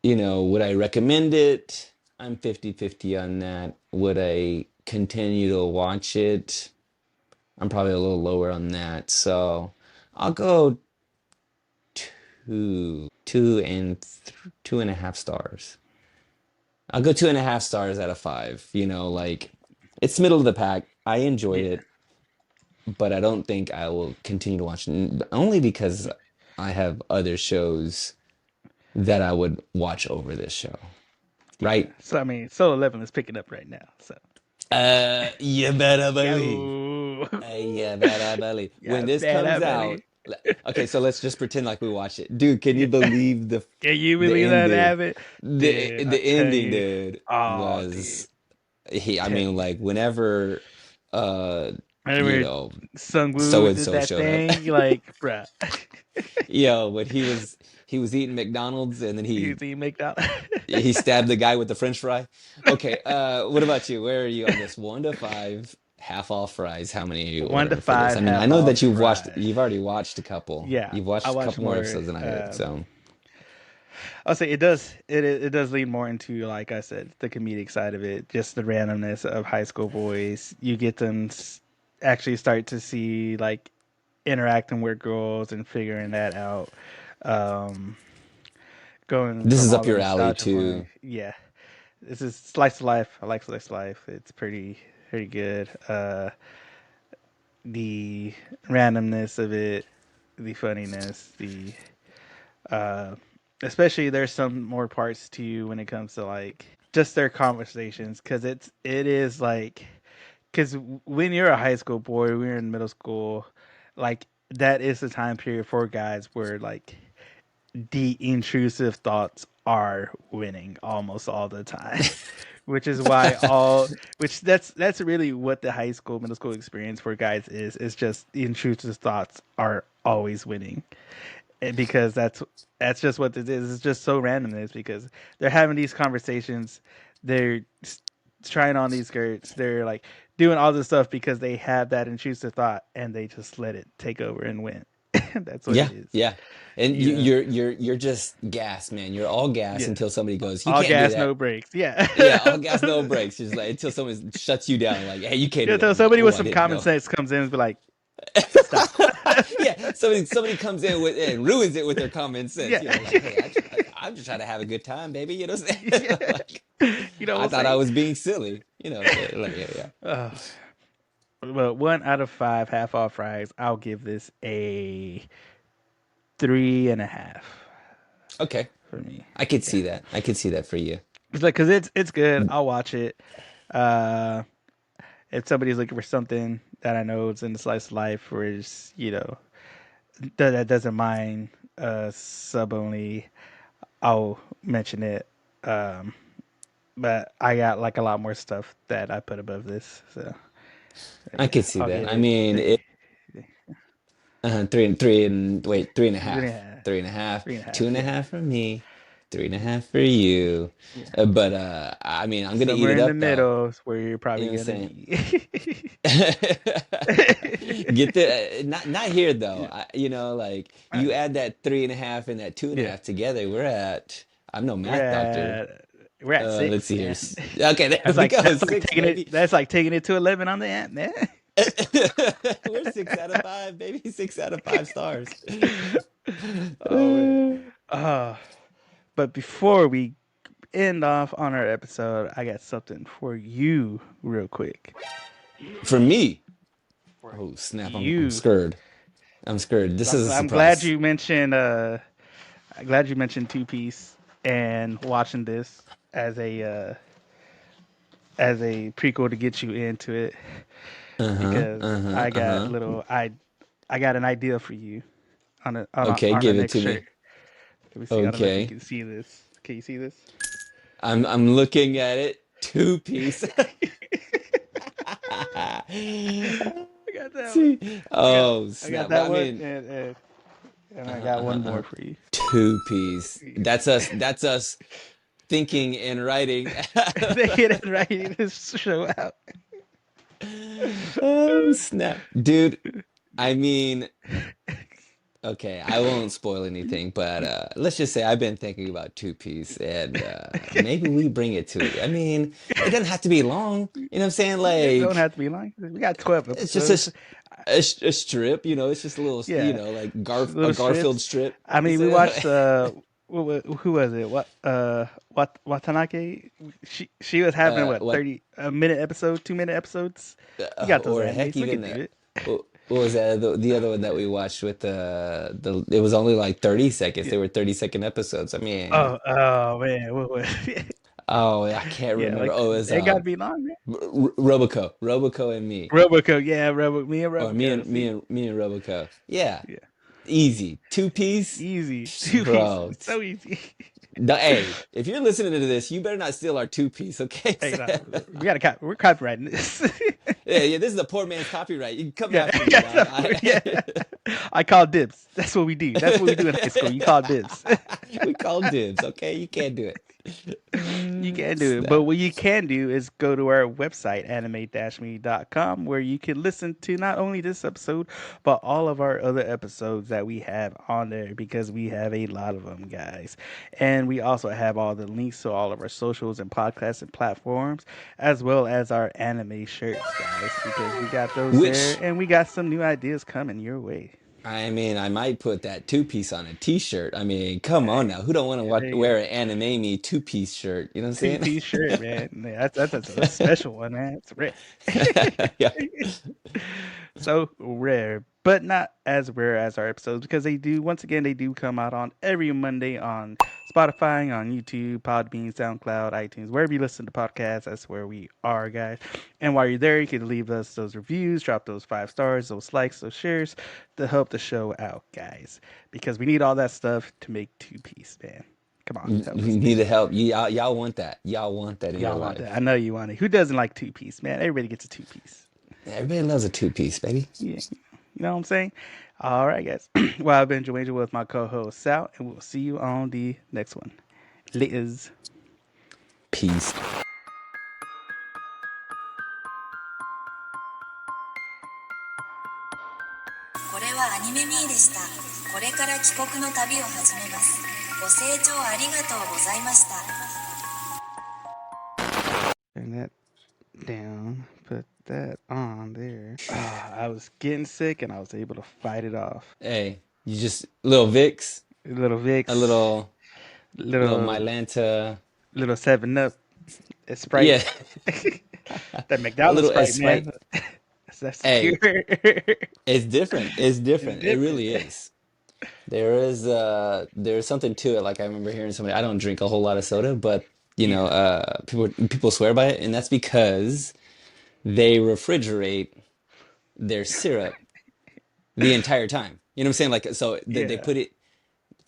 Speaker 2: Would I recommend it? I'm 50-50 on that. Would I continue to watch it? I'm probably a little lower on that. So I'll go two, 2.5 stars. I'll go 2.5 stars out of 5. Like it's middle of the pack. I enjoyed
Speaker 1: Yeah,
Speaker 2: it, but I don't think I will continue to watch it only because I have other shows that I would watch over this show.
Speaker 1: yeah.
Speaker 2: Right?
Speaker 1: So I mean, Solo Leveling is picking up right now. So
Speaker 2: You better believe.
Speaker 1: yo,
Speaker 2: You better believe. When
Speaker 1: yeah,
Speaker 2: this comes
Speaker 1: bad belly.
Speaker 2: out, okay, so let's just pretend like we watched it. Dude, can you
Speaker 1: Yeah.
Speaker 2: believe the
Speaker 1: Can you
Speaker 2: the
Speaker 1: believe that
Speaker 2: ending?
Speaker 1: happened?
Speaker 2: The
Speaker 1: Dude, I
Speaker 2: the
Speaker 1: tell
Speaker 2: ending,
Speaker 1: you.
Speaker 2: dude,
Speaker 1: Oh, dude.
Speaker 2: was I
Speaker 1: Tell
Speaker 2: mean,
Speaker 1: you.
Speaker 2: like whenever uh you
Speaker 1: Whenever
Speaker 2: know
Speaker 1: Sung
Speaker 2: so
Speaker 1: Woo
Speaker 2: and
Speaker 1: did
Speaker 2: so
Speaker 1: that
Speaker 2: showed up.
Speaker 1: thing, you're like, bruh.
Speaker 2: When he was eating McDonald's and then
Speaker 1: You
Speaker 2: he
Speaker 1: see McDonald's.
Speaker 2: he stabbed the guy with the French fry. Okay, what about you? Where are you on this? 1 to 5, half off fries. How many are you
Speaker 1: one to
Speaker 2: ordering for this?
Speaker 1: five
Speaker 2: I mean, I
Speaker 1: half
Speaker 2: know
Speaker 1: off
Speaker 2: that
Speaker 1: fries.
Speaker 2: you've already watched a couple.
Speaker 1: Yeah,
Speaker 2: You've
Speaker 1: I
Speaker 2: watched a
Speaker 1: watch
Speaker 2: couple more
Speaker 1: more.
Speaker 2: episodes than I did. So,
Speaker 1: I'll say it does. It does lean more into, like I said, the comedic side of it, just the randomness of high school boys. You get them actually start to see like interacting with girls and figuring that out. Um, Going
Speaker 2: this
Speaker 1: from
Speaker 2: is
Speaker 1: all
Speaker 2: up
Speaker 1: the
Speaker 2: your alley
Speaker 1: nostalgia point.
Speaker 2: too.
Speaker 1: Yeah, this is slice of life. I like slice of life. It's pretty good. The randomness of it, the funniness, the uh, especially there's some more parts to you when it comes to like just their conversations because it is like because when you're a high school boy, when you're in middle school, like that is the time period for guys where like the intrusive thoughts are winning almost all the time. Which is why all which that's really what the high school middle school experience for guys is. It's just the intrusive thoughts are always winning. Because that's just what it is. It's just so random. It's because they're having these conversations, they're trying on these skirts, they're like doing all this stuff because they have that intrusive thought and they just let it take over and win. That's what it
Speaker 2: Yeah,
Speaker 1: is.
Speaker 2: yeah. And
Speaker 1: You know,
Speaker 2: you're just gas, man. You're all gas
Speaker 1: yeah.
Speaker 2: until somebody goes, "You
Speaker 1: All
Speaker 2: can't do
Speaker 1: gas, no
Speaker 2: that."
Speaker 1: brakes. Yeah.
Speaker 2: Yeah, all gas, no brakes. Just like until someone shuts you down, like, "Hey, you can't do
Speaker 1: Yeah.
Speaker 2: that."
Speaker 1: So
Speaker 2: You're like,
Speaker 1: somebody
Speaker 2: "Oh,
Speaker 1: with
Speaker 2: I
Speaker 1: some
Speaker 2: didn't
Speaker 1: common
Speaker 2: know."
Speaker 1: sense comes in and be like, stop.
Speaker 2: Yeah, somebody comes in with and ruins it with their common sense.
Speaker 1: Yeah.
Speaker 2: You know, like, "Hey, I'm just trying to have a good time, baby." You know what I'm saying?
Speaker 1: Yeah.
Speaker 2: Like,
Speaker 1: You know
Speaker 2: I
Speaker 1: what I'm
Speaker 2: thought I
Speaker 1: saying?
Speaker 2: was being silly. You know, so, like, yeah, yeah.
Speaker 1: But 1 out of 5 half off fries, I'll give this a 3.5
Speaker 2: Okay,
Speaker 1: for me.
Speaker 2: I could
Speaker 1: Yeah,
Speaker 2: see that. I could see that for you.
Speaker 1: it's like because it's good. I'll watch it. Uh, if somebody's looking for something that I know is in the slice of life, where it's that doesn't mind sub only, I'll mention it. Um, but I got like a lot more stuff that I put above this, so
Speaker 2: I
Speaker 1: yeah,
Speaker 2: could see
Speaker 1: I'll
Speaker 2: that.
Speaker 1: give
Speaker 2: I
Speaker 1: it
Speaker 2: mean,
Speaker 1: three.
Speaker 2: three and wait, three and a
Speaker 1: Three and a
Speaker 2: half,
Speaker 1: half.
Speaker 2: three and a half,
Speaker 1: Three and a
Speaker 2: two
Speaker 1: half.
Speaker 2: and a
Speaker 1: Yeah,
Speaker 2: half for me, three and a half for you.
Speaker 1: yeah.
Speaker 2: But I mean, I'm gonna eat
Speaker 1: Somewhere
Speaker 2: it
Speaker 1: in the
Speaker 2: up though.
Speaker 1: middle is where you're
Speaker 2: You
Speaker 1: probably
Speaker 2: know what I'm
Speaker 1: gonna
Speaker 2: saying?
Speaker 1: be.
Speaker 2: Get the not here though.
Speaker 1: Yeah.
Speaker 2: Like
Speaker 1: Uh,
Speaker 2: you add that three and a half and that two and a
Speaker 1: yeah.
Speaker 2: half together, we're at. I'm no
Speaker 1: We're
Speaker 2: math doctor.
Speaker 1: at we're at
Speaker 2: Let's
Speaker 1: six,
Speaker 2: see here.
Speaker 1: man.
Speaker 2: Okay, there we go. Six, baby.
Speaker 1: That's like taking it to 11 on the app, man.
Speaker 2: We're 6 out of 5, baby. 6 out of 5 stars.
Speaker 1: Oh man. Uh, but before we end off on our episode, I got something for you real quick.
Speaker 2: For me,
Speaker 1: For
Speaker 2: oh snap! I'm
Speaker 1: you.
Speaker 2: scared. I'm scared.
Speaker 1: 'Cause
Speaker 2: This is a
Speaker 1: I'm glad
Speaker 2: surprise.
Speaker 1: you mentioned I'm glad you mentioned Two Piece and watching this as a prequel to get you into it
Speaker 2: Uh-huh.
Speaker 1: because
Speaker 2: Uh-huh.
Speaker 1: I got
Speaker 2: Uh-huh.
Speaker 1: little I got an idea for you
Speaker 2: Okay,
Speaker 1: on our
Speaker 2: give it
Speaker 1: next
Speaker 2: to
Speaker 1: shirt.
Speaker 2: me.
Speaker 1: Let me see. I don't know if you
Speaker 2: Okay.
Speaker 1: can see this. Can you see this?
Speaker 2: I'm looking at it. Two piece.
Speaker 1: I got that one.
Speaker 2: See.
Speaker 1: I got
Speaker 2: Oh
Speaker 1: I got
Speaker 2: snap. Well,
Speaker 1: that
Speaker 2: I
Speaker 1: one
Speaker 2: mean,
Speaker 1: and I
Speaker 2: uh-huh,
Speaker 1: got
Speaker 2: uh-huh,
Speaker 1: one
Speaker 2: uh-huh.
Speaker 1: more for you.
Speaker 2: Two piece. That's us thinking and writing.
Speaker 1: They get it right in this show out.
Speaker 2: Oh snap. Dude, I mean, okay, I won't spoil anything, but let's just say I've been thinking about Two Piece and maybe we bring it to it. I mean, it doesn't have to be long. You know what I'm saying?
Speaker 1: It don't
Speaker 2: Like
Speaker 1: have to be long. We got 12
Speaker 2: it's just a,
Speaker 1: episodes.
Speaker 2: s- a strip, it's just a little,
Speaker 1: Yeah,
Speaker 2: like a
Speaker 1: little
Speaker 2: Garfield
Speaker 1: strips.
Speaker 2: strip.
Speaker 1: I
Speaker 2: You
Speaker 1: mean, we
Speaker 2: said,
Speaker 1: watched who was it? Watanake? She was having what
Speaker 2: what,
Speaker 1: 30 a minute episode, 2 minute episodes. We got those
Speaker 2: or heck,
Speaker 1: animes. We
Speaker 2: even
Speaker 1: could do it.
Speaker 2: what was that? The other one that we watched with the it was only like 30 seconds.
Speaker 1: Yeah.
Speaker 2: They were 30-second episodes. I mean,
Speaker 1: Oh man,
Speaker 2: oh, I can't
Speaker 1: yeah,
Speaker 2: remember.
Speaker 1: like
Speaker 2: Oh, it was
Speaker 1: it got to be long, man.
Speaker 2: Roboco and me.
Speaker 1: Roboco, yeah, me and
Speaker 2: Or me
Speaker 1: Roboco.
Speaker 2: and me
Speaker 1: See,
Speaker 2: and me and Roboco. Yeah,
Speaker 1: yeah,
Speaker 2: easy. Two piece,
Speaker 1: easy, 2 piece,
Speaker 2: bro.
Speaker 1: so easy.
Speaker 2: Hey, if you're listening to this, you better not steal our two piece, okay?
Speaker 1: Hey, no, we got to we're copyrighting this.
Speaker 2: Yeah, yeah. This is a poor man's copyright. You can come
Speaker 1: Yeah,
Speaker 2: after me, dog.
Speaker 1: yeah. I call dibs. That's what we do. That's what we do in high school. You call dibs.
Speaker 2: We call dibs, okay? You can't do it.
Speaker 1: You can do it. But
Speaker 2: Snap.
Speaker 1: what you can do is go to our website, anime-me.com, where you can listen to not only this episode, but all of our other episodes that we have on there because we have a lot of them, guys. And we also have all the links to all of our socials and podcasts and platforms, as well as our anime shirts, guys, because we got those there
Speaker 2: Which
Speaker 1: and we got some new ideas coming your way.
Speaker 2: I mean, I might put that two piece on a t-shirt. I mean, come on
Speaker 1: Hey,
Speaker 2: now. Who don't want
Speaker 1: yeah, there
Speaker 2: to
Speaker 1: you go.
Speaker 2: wear an anime me two-piece shirt? You know what I'm
Speaker 1: 2 piece shirt, man. Yeah, that's a special one, man. It's rare.
Speaker 2: saying? Yeah.
Speaker 1: So rare. but not as rare as our episodes because they do, once again, they do come out on every Monday on Spotify, on YouTube, Podbean, SoundCloud, iTunes, wherever you listen to podcasts. That's where we are, guys. And while you're there, you can leave us those reviews, drop those 5 stars, those likes, those shares to help the show out, guys. Because we need all that stuff to make Two Piece, man. Come on, help us,
Speaker 2: You need
Speaker 1: man.
Speaker 2: the help. Y'all want that. Y'all want that in your
Speaker 1: Y'all want that? I
Speaker 2: life.
Speaker 1: know you want it. Who doesn't like Two Piece, man? Everybody gets a two piece.
Speaker 2: Everybody loves a two-piece, baby.
Speaker 1: Yeah, you know what I'm saying? All right, guys. Well, I've been Joanne with my co-host Sal, and we'll see you on the next one. Liz.
Speaker 2: Peace.
Speaker 3: これはアニメミーでした。これから帰国の旅を始めます。ご清聴ありがとうございました。
Speaker 1: Turn that down. Put that on there. I was getting sick, and I was able to fight it off.
Speaker 2: Hey, you just little Vicks,
Speaker 1: Little
Speaker 2: a
Speaker 1: Vicks,
Speaker 2: little
Speaker 1: little
Speaker 2: Mylanta.
Speaker 1: 7 Up, a Sprite.
Speaker 2: Yeah,
Speaker 1: That
Speaker 2: a
Speaker 1: McDonald's
Speaker 2: little
Speaker 1: Sprite,
Speaker 2: Sprite.
Speaker 1: man. That's
Speaker 2: Hey,
Speaker 1: pure.
Speaker 2: it's different. It's
Speaker 1: It's
Speaker 2: different. It
Speaker 1: different.
Speaker 2: really is. There's something to it. Like I remember hearing somebody, I don't drink a whole lot of soda, but
Speaker 1: Yeah.
Speaker 2: people swear by it, and that's because they refrigerate their syrup the entire time. You know what I'm saying? Like so they
Speaker 1: Yeah.
Speaker 2: put it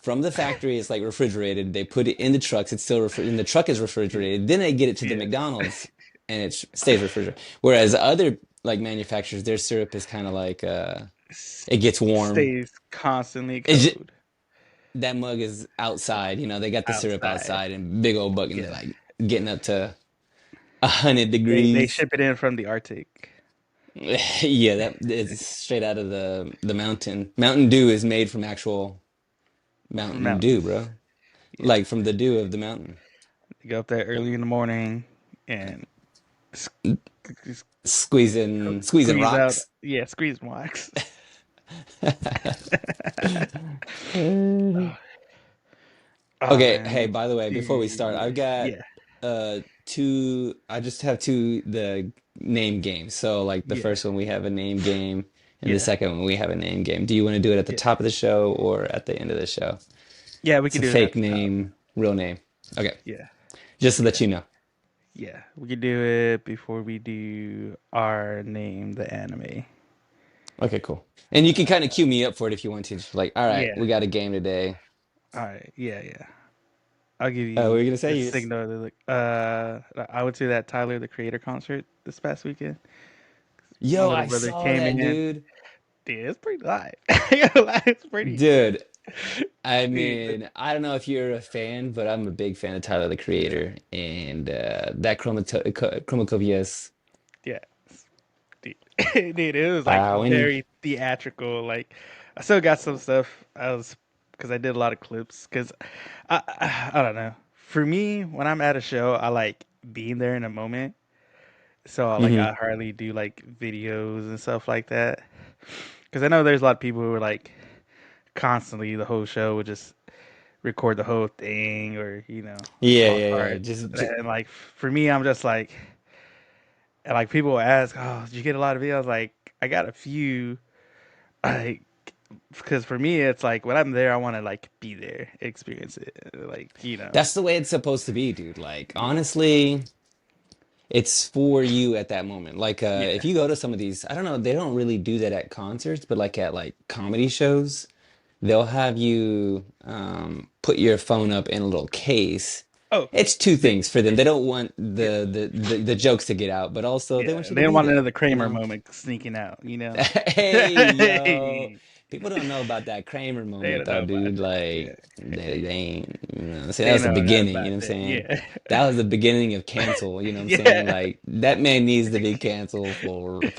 Speaker 2: from the factory, it's like refrigerated. They put it in the trucks, it's still and the truck is refrigerated. Then they get it to the
Speaker 1: Yeah.
Speaker 2: McDonald's and it stays refrigerated. Whereas other like manufacturers, their syrup is kind of like
Speaker 1: S-
Speaker 2: it gets warm.
Speaker 1: Stays constantly
Speaker 2: It's just,
Speaker 1: cold
Speaker 2: that mug is outside. They got the syrup
Speaker 1: outside.
Speaker 2: outside and big old bucket, and they're
Speaker 1: Yeah.
Speaker 2: like getting up to 100
Speaker 1: They
Speaker 2: degrees.
Speaker 1: ship it in from the Arctic.
Speaker 2: Yeah, that is straight out of the mountain. Mountain Dew is made from actual
Speaker 1: From
Speaker 2: Mountain Dew,
Speaker 1: mountains.
Speaker 2: bro.
Speaker 1: Yeah.
Speaker 2: Like from the dew of the mountain.
Speaker 1: They go up there early in the morning and s- s-
Speaker 2: Squeezing
Speaker 1: squeeze out.
Speaker 2: rocks.
Speaker 1: Yeah, squeeze wax. Oh
Speaker 2: Okay,
Speaker 1: man,
Speaker 2: hey, by the way, before we start,
Speaker 1: yeah,
Speaker 2: I've got
Speaker 1: yeah,
Speaker 2: two I just have two the name games. So like the
Speaker 1: yeah,
Speaker 2: first one we have a name game and the
Speaker 1: yeah,
Speaker 2: second one we have a name game. Do you want to do it at the
Speaker 1: yeah.
Speaker 2: top of the show or at the end of the show?
Speaker 1: Yeah, we
Speaker 2: It's
Speaker 1: can
Speaker 2: a
Speaker 1: do it at
Speaker 2: fake
Speaker 1: the top.
Speaker 2: name, real name. Okay.
Speaker 1: Yeah,
Speaker 2: Just to let
Speaker 1: yeah,
Speaker 2: you know.
Speaker 1: yeah. We can do it before we do our name, the anime.
Speaker 2: Okay, cool. And you can kind of cue me up for it if you want to. Just like, all right,
Speaker 1: Yeah.
Speaker 2: we got a game today.
Speaker 1: All right. Yeah, yeah. I'll give
Speaker 2: What are
Speaker 1: you
Speaker 2: you gonna
Speaker 1: the
Speaker 2: say?
Speaker 1: signal. I would say that Tyler the Creator concert this past weekend. My
Speaker 2: Yo,
Speaker 1: little
Speaker 2: I
Speaker 1: brother
Speaker 2: saw
Speaker 1: came
Speaker 2: that,
Speaker 1: in.
Speaker 2: dude.
Speaker 1: Dude, it's pretty live. It's pretty.
Speaker 2: Dude, I
Speaker 1: Dude,
Speaker 2: mean, I don't know if you're a fan, but I'm a big fan of Tyler, the
Speaker 1: yeah,
Speaker 2: Creator, and that Chromacopias.
Speaker 1: yeah. Dude, dude, it was like
Speaker 2: Bowing.
Speaker 1: very theatrical. Like, I still got some stuff. Because I did a lot of clips. Because I don't know. For me, when I'm at a show, I like being there in a moment. So like,
Speaker 2: Hmm.
Speaker 1: I hardly do like videos and stuff like that. Because I know there's a lot of people who are like constantly the whole show would just record the whole thing or
Speaker 2: Yeah,
Speaker 1: small
Speaker 2: yeah, yeah.
Speaker 1: parts. And like for me, I'm just like, and like people will ask, "Oh, did you get a lot of videos?" Like I got a few, like because for me, it's like when I'm there, I want to like be there, experience it,
Speaker 2: That's the way it's supposed to be, dude. Like,
Speaker 1: yeah,
Speaker 2: honestly, it's for you at that moment. Like, if
Speaker 1: yeah,
Speaker 2: you go to some of these, I don't know, they don't really do that at concerts, but like at like comedy shows, they'll have you put your phone up in a little case.
Speaker 1: oh,
Speaker 2: It's two
Speaker 1: they,
Speaker 2: things for them. They don't want
Speaker 1: yeah,
Speaker 2: the jokes to get out, but also they
Speaker 1: yeah.
Speaker 2: want you
Speaker 1: They
Speaker 2: to
Speaker 1: don't
Speaker 2: be
Speaker 1: want
Speaker 2: there,
Speaker 1: another
Speaker 2: you
Speaker 1: Kramer
Speaker 2: know?
Speaker 1: moment sneaking out.
Speaker 2: Hey, yo.
Speaker 1: They
Speaker 2: People don't know about that Kramer moment
Speaker 1: don't
Speaker 2: though,
Speaker 1: know about
Speaker 2: dude.
Speaker 1: that.
Speaker 2: Like
Speaker 1: Yeah,
Speaker 2: they ain't, see, that
Speaker 1: they
Speaker 2: was the
Speaker 1: know not
Speaker 2: beginning, you
Speaker 1: about
Speaker 2: know what I'm
Speaker 1: that.
Speaker 2: saying?
Speaker 1: Yeah,
Speaker 2: That was the beginning of cancel, you know what I'm saying?
Speaker 1: yeah.
Speaker 2: Like that man needs to be canceled for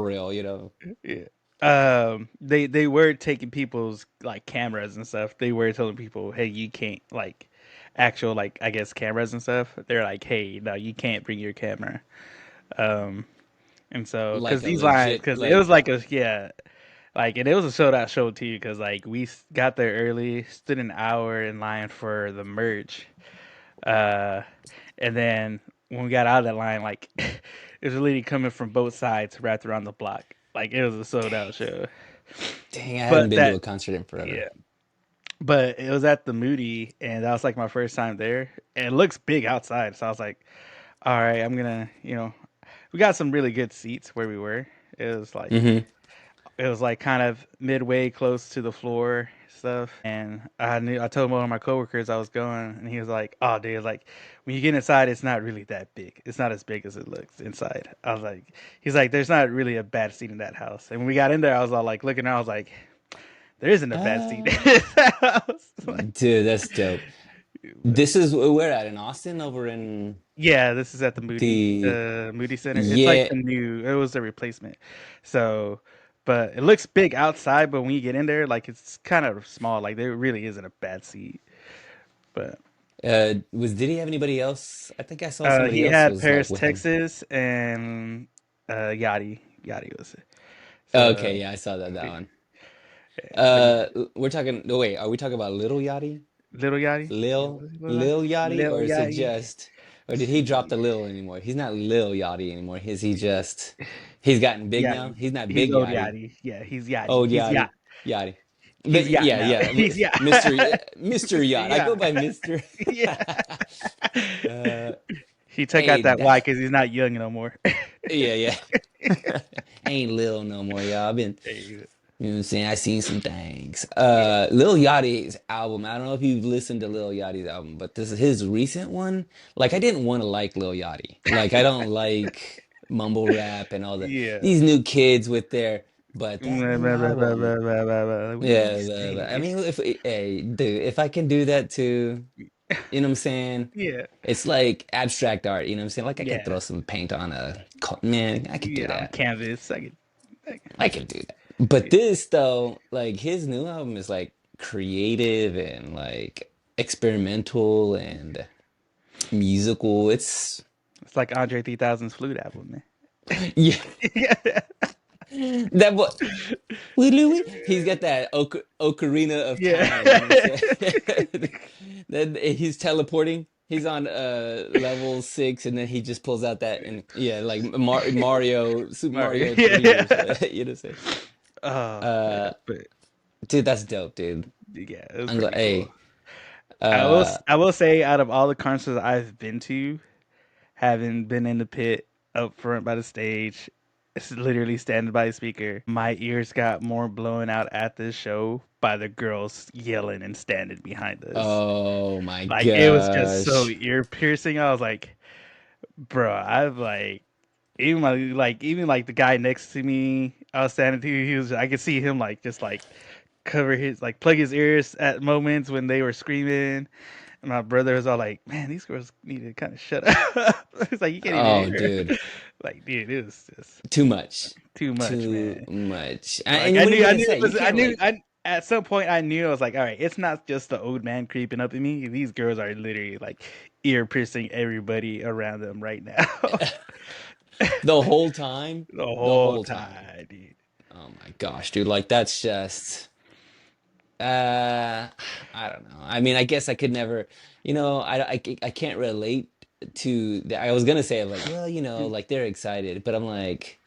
Speaker 2: real, you know?
Speaker 1: Yeah. They were taking people's like cameras and stuff. They were telling people, "Hey, you can't like actual like I guess cameras and stuff." They're like, "Hey, no, you can't bring your camera." Um, and so because
Speaker 2: Like a
Speaker 1: these lines,
Speaker 2: legit
Speaker 1: because it
Speaker 2: like
Speaker 1: was like a yeah, like and it was a sold out show too. Because like got there early, stood an hour in line for the merch, uh, and then when we got out of that line, like it was a lady coming from both sides wrapped around the block. Like it was a sold out show.
Speaker 2: Dang, I haven't
Speaker 1: But
Speaker 2: been to
Speaker 1: that
Speaker 2: a concert in forever.
Speaker 1: yeah, but it was at the Moody, and that was like my first time there. And it looks big outside, so I was like, all right, I'm gonna, we got some really good seats where we were. It was like
Speaker 2: Hmm.
Speaker 1: it was like kind of midway close to the floor stuff, and I told one of my coworkers I was going, and he was like, "Oh, dude, like when you get inside, it's not really that big. It's not as big as it looks inside." I was like, "He's like, there's not really a bad seat in that house." And when we got in there, I was all like looking around, I was like, "There isn't a bad seat in
Speaker 2: Uh,
Speaker 1: that house." Like,
Speaker 2: dude, that's dope. This is where at in Austin, over in
Speaker 1: yeah, this is at the
Speaker 2: the
Speaker 1: Moody Center. It's like
Speaker 2: yeah.
Speaker 1: the new. It was a replacement. So, but it looks big outside, but when you get in there, like it's kind of small. Like there really isn't a bad seat. But
Speaker 2: Did he have anybody else? I think I saw somebody
Speaker 1: he
Speaker 2: else
Speaker 1: had
Speaker 2: was like
Speaker 1: Paris,
Speaker 2: with him.
Speaker 1: Texas, and Yachty. Yachty was it. So
Speaker 2: Okay, yeah, I saw that one.
Speaker 1: but yeah,
Speaker 2: We're talking. No, wait, are we talking about Little Yachty?
Speaker 1: Little Yachty, yeah,
Speaker 2: Lil Yachty,
Speaker 1: Little
Speaker 2: or is it
Speaker 1: Yachty.
Speaker 2: just, or did he drop the Lil anymore? He's not Lil Yachty anymore. Is he just, he's gotten big now?
Speaker 1: Yachty.
Speaker 2: He's not
Speaker 1: He's
Speaker 2: Big
Speaker 1: old
Speaker 2: Yachty.
Speaker 1: Yachty. Yeah, he's Yachty.
Speaker 2: Old
Speaker 1: He's yacht.
Speaker 2: Yachty, Yachty.
Speaker 1: He's
Speaker 2: But
Speaker 1: yacht
Speaker 2: yeah,
Speaker 1: now.
Speaker 2: yeah,
Speaker 1: He's yacht.
Speaker 2: Mr. Yacht. I
Speaker 1: Yeah.
Speaker 2: go by Mr.
Speaker 1: Yeah.
Speaker 2: Uh,
Speaker 1: He took
Speaker 2: hey,
Speaker 1: out that Y
Speaker 2: that's
Speaker 1: because he's not young no more.
Speaker 2: yeah, yeah. I ain't Lil no more, y'all. I've been,
Speaker 1: Hey,
Speaker 2: you know what I'm saying? I seen some things.
Speaker 1: yeah,
Speaker 2: Lil Yachty's album. I don't know if you've listened to Lil Yachty's album, but this is his recent one. Like I didn't want to like Lil Yachty. Like I don't like mumble rap and all the
Speaker 1: yeah.
Speaker 2: these new kids with their but that
Speaker 1: Blah,
Speaker 2: new
Speaker 1: blah, blah, blah,
Speaker 2: album.
Speaker 1: blah, blah, blah, blah. We
Speaker 2: Yeah, I
Speaker 1: stay.
Speaker 2: mean if hey, dude, if I can do that too, you know what I'm saying?
Speaker 1: Yeah,
Speaker 2: It's like abstract art, you know what I'm saying? Like I could
Speaker 1: yeah,
Speaker 2: throw some paint on a man, I could do
Speaker 1: yeah. On
Speaker 2: that.
Speaker 1: canvas,
Speaker 2: I can do that. But this though, like his new album is like creative and like experimental and musical. It's
Speaker 1: it's like Andre 3000's flute album, man.
Speaker 2: yeah,
Speaker 1: Yeah,
Speaker 2: that boy. He's got that ocarina of
Speaker 1: yeah.
Speaker 2: time. You know what I'm saying? Then he's teleporting. He's on level 6, and then he just pulls out that and yeah, like Mario, Super
Speaker 1: Mario.
Speaker 2: Mario 3 or
Speaker 1: Yeah.
Speaker 2: something. You know what I'm saying?
Speaker 1: Oh
Speaker 2: Uh,
Speaker 1: man, but
Speaker 2: dude, that's dope, dude.
Speaker 1: yeah, it was
Speaker 2: I'm glad.
Speaker 1: pretty cool.
Speaker 2: Hey, uh,
Speaker 1: I will say, out of all the concerts I've been to, having been in the pit up front by the stage, it's literally standing by the speaker. My ears got more blown out at this show by the girls yelling and standing behind us.
Speaker 2: oh my
Speaker 1: Like it was just so
Speaker 2: gosh.
Speaker 1: ear piercing. I was like, bro, I've like even like the guy next to me, I was standing to. He was I could see him like just like cover his like plug his ears at moments when they were screaming. And my brother was all like, "Man, these girls need to kind of shut up." It's like you can't even
Speaker 2: Oh,
Speaker 1: hear.
Speaker 2: dude.
Speaker 1: Like, dude, it was just
Speaker 2: Too much.
Speaker 1: too much,
Speaker 2: Too
Speaker 1: man.
Speaker 2: much.
Speaker 1: Like
Speaker 2: And what are you
Speaker 1: I
Speaker 2: gonna
Speaker 1: knew
Speaker 2: say?
Speaker 1: it
Speaker 2: You
Speaker 1: was, I
Speaker 2: can't
Speaker 1: knew,
Speaker 2: like
Speaker 1: I at some point I knew I was like, all right, it's not just the old man creeping up at me. These girls are literally like ear piercing everybody around them right now,
Speaker 2: the whole time.
Speaker 1: the
Speaker 2: The
Speaker 1: whole
Speaker 2: whole time.
Speaker 1: time, dude.
Speaker 2: Oh my gosh, dude. Like that's just uh I don't know. I mean, I guess I could never, I can't relate to the, I was gonna say like, well, like they're excited, but I'm like,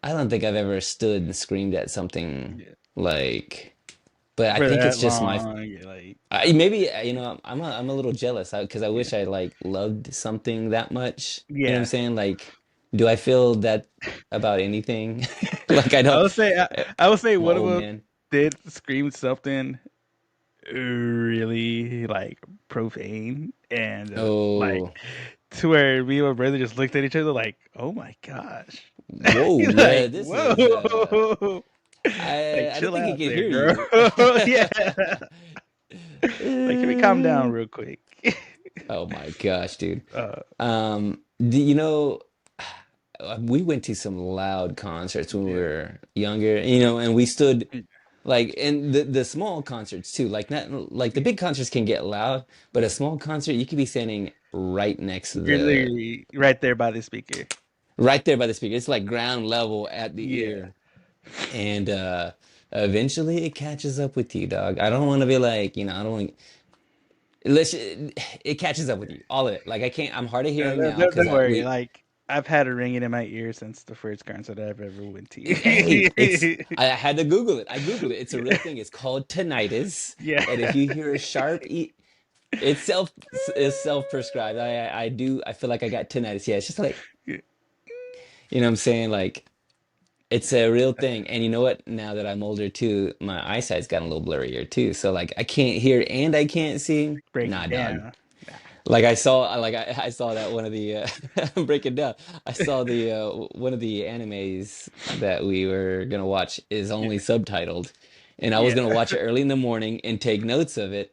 Speaker 2: I don't think I've ever stood and screamed at something
Speaker 1: Yeah,
Speaker 2: like, but I
Speaker 1: for
Speaker 2: think
Speaker 1: that
Speaker 2: it's just my
Speaker 1: long, you're like,
Speaker 2: maybe I'm a little jealous because I
Speaker 1: yeah,
Speaker 2: wish I like loved something that much. You know what I'm
Speaker 1: yeah.
Speaker 2: saying? Like, do I feel that about anything? Like I
Speaker 1: I
Speaker 2: don't.
Speaker 1: would say,
Speaker 2: eh,
Speaker 1: I would say
Speaker 2: I'm an
Speaker 1: one of
Speaker 2: old
Speaker 1: them
Speaker 2: man.
Speaker 1: did scream something really like profane and like
Speaker 2: Oh,
Speaker 1: to where me and my brother just looked at each other like, "Oh my gosh!"
Speaker 2: whoa, yeah.
Speaker 1: Like,
Speaker 2: This is.
Speaker 1: whoa, like
Speaker 2: I don't
Speaker 1: chill
Speaker 2: think he
Speaker 1: out
Speaker 2: can
Speaker 1: there,
Speaker 2: hear
Speaker 1: girl.
Speaker 2: you.
Speaker 1: Yeah, like can we calm down real quick?
Speaker 2: Oh my gosh, dude.
Speaker 1: uh,
Speaker 2: Do you know? We went to some loud concerts when we
Speaker 1: yeah,
Speaker 2: were younger, and we stood. Like and the small concerts too, like not like the big concerts can get loud, but a small concert you could be standing right next to
Speaker 1: you're
Speaker 2: the
Speaker 1: literally right there by the speaker.
Speaker 2: right there by the speaker. It's like ground level at the
Speaker 1: Yeah,
Speaker 2: ear. And eventually it catches up with you, dog. I don't want to be like, I don't want let's it catches up with you. All of it. Like I can't I'm hard of hearing now
Speaker 1: don't,
Speaker 2: because
Speaker 1: don't
Speaker 2: I
Speaker 1: worry.
Speaker 2: we
Speaker 1: Like I've had it ringing in my ear since the first concert I've ever went
Speaker 2: Hey,
Speaker 1: to.
Speaker 2: I had to Google it. I Googled it. It's a real thing. It's called tinnitus.
Speaker 1: Yeah.
Speaker 2: And if you hear a sharp it's self-prescribed. I feel like I got tinnitus. Yeah, it's just like, you know what I'm saying? Like it's a real thing. And you know what? Now that I'm older too, my eyesight's gotten a little blurrier too. So like I can't hear and I can't see.
Speaker 1: Break
Speaker 2: Nah,
Speaker 1: it
Speaker 2: dog.
Speaker 1: down.
Speaker 2: Like I saw that one of the break it down. I saw the one of the animes that we were gonna watch is
Speaker 1: Yeah.
Speaker 2: only subtitled, and I was
Speaker 1: Yeah.
Speaker 2: gonna watch it early in the morning and take notes of it,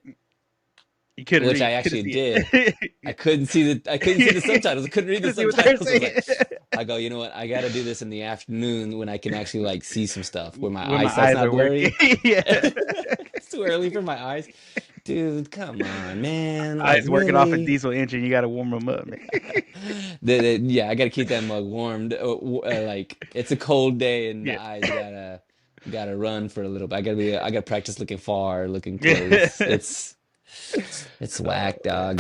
Speaker 1: You couldn't
Speaker 2: which I
Speaker 1: read. Couldn't
Speaker 2: actually
Speaker 1: see
Speaker 2: did.
Speaker 1: it.
Speaker 2: I couldn't see the subtitles. I couldn't read the
Speaker 1: Couldn't see what they're
Speaker 2: subtitles. I was
Speaker 1: saying.
Speaker 2: like, I go, you know what? I gotta do this in the afternoon when I can actually like see some stuff where my
Speaker 1: When my
Speaker 2: eyesight's
Speaker 1: eyes
Speaker 2: not
Speaker 1: are working.
Speaker 2: blurry.
Speaker 1: Yeah.
Speaker 2: It's too early for my eyes. Dude, come on, man. Like
Speaker 1: Eyes working off a
Speaker 2: really?
Speaker 1: diesel engine. You got to warm them up, man.
Speaker 2: Yeah, I gotta keep that mug warmed. Like it's a cold day and the
Speaker 1: Yeah.
Speaker 2: eyes gotta run for a little bit. I gotta practice looking far, looking close.
Speaker 1: Yeah.
Speaker 2: It's whack, dog.